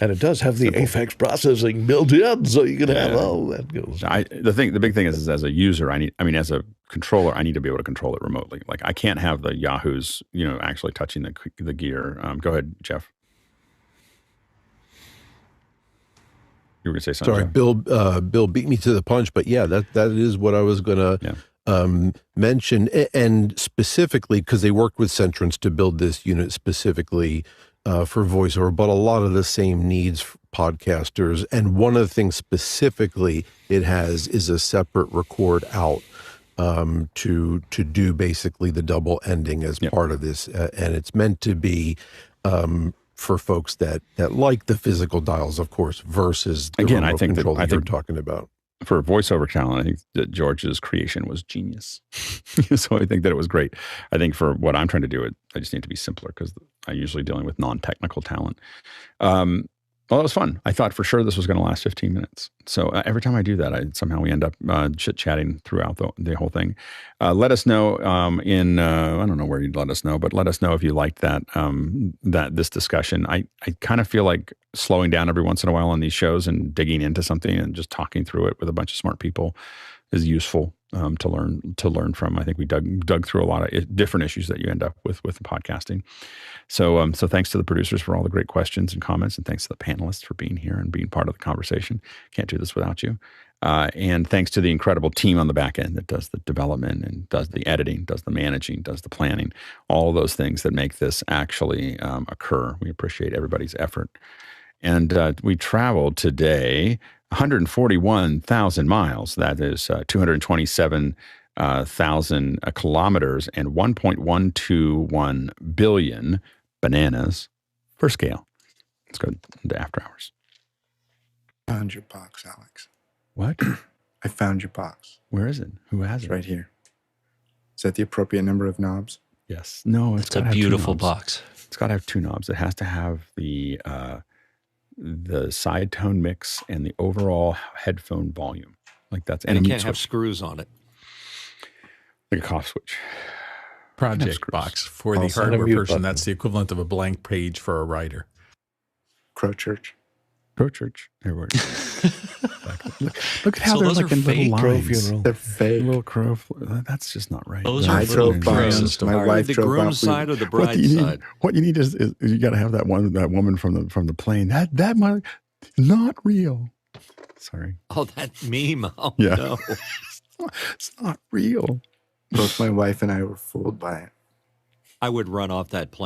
And it does have the AFX processing built in, so you can have all that goes. The big thing is as a user, as a controller, I need to be able to control it remotely. Like I can't have the Yahoos, actually touching the gear. Go ahead, Jeff. You were going to say something. Sorry, Jeff. Bill beat me to the punch, but that is what I was going to mention, and specifically because they worked with Centrance to build this unit specifically for voiceover, but a lot of the same needs for podcasters. And one of the things specifically it has is a separate record out to do basically the double ending as part of this, and it's meant to be for folks that like the physical dials, of course, versus the remote control that you're talking about. for voiceover talent, I think that George's creation was genius. So I think that it was great. I think for what I'm trying to do, I just need to be simpler because I'm usually dealing with non-technical talent. Well, it was fun. I thought for sure this was going to last 15 minutes. So every time I do that, somehow we end up chit-chatting throughout the whole thing. Let us know I don't know where you'd let us know, but let us know if you liked this discussion. I kind of feel like slowing down every once in a while on these shows and digging into something and just talking through it with a bunch of smart people is useful to learn from. I think we dug through a lot of different issues that you end up with podcasting. So thanks to the producers for all the great questions and comments, and thanks to the panelists for being here and being part of the conversation. Can't do this without you. And thanks to the incredible team on the back end that does the development and does the editing, does the managing, does the planning, all of those things that make this actually occur. We appreciate everybody's effort. And we traveled today 141,000 miles. That is 227,000 kilometers and 1.121 billion bananas per scale. Let's go into after hours. Found your box, Alex. What? I found your box. Where is it? Who has it? Right here. Is that the appropriate number of knobs? Yes. No, It's a beautiful box. It's got to have 2 knobs. It has to have the side tone mix and the overall headphone volume. Like that's and it can't have screws on it. Like a cough switch. Project box for the hardware person. That's the equivalent of a blank page for a writer. Crow Church. Crow Church. There we go. Look at how So they're those like are in fake? little Crow lines. funeral. They're fake. Little crow. That's just not right. Those I are drove by them. groom. My wife the drove by. groom's side or the What bride's you need, side? what you need is you got to have that woman from the plane. That might not real. Sorry. Oh, that meme. Oh, Yeah. no. It's not real. Both my wife and I were fooled by it. I would run off that plane.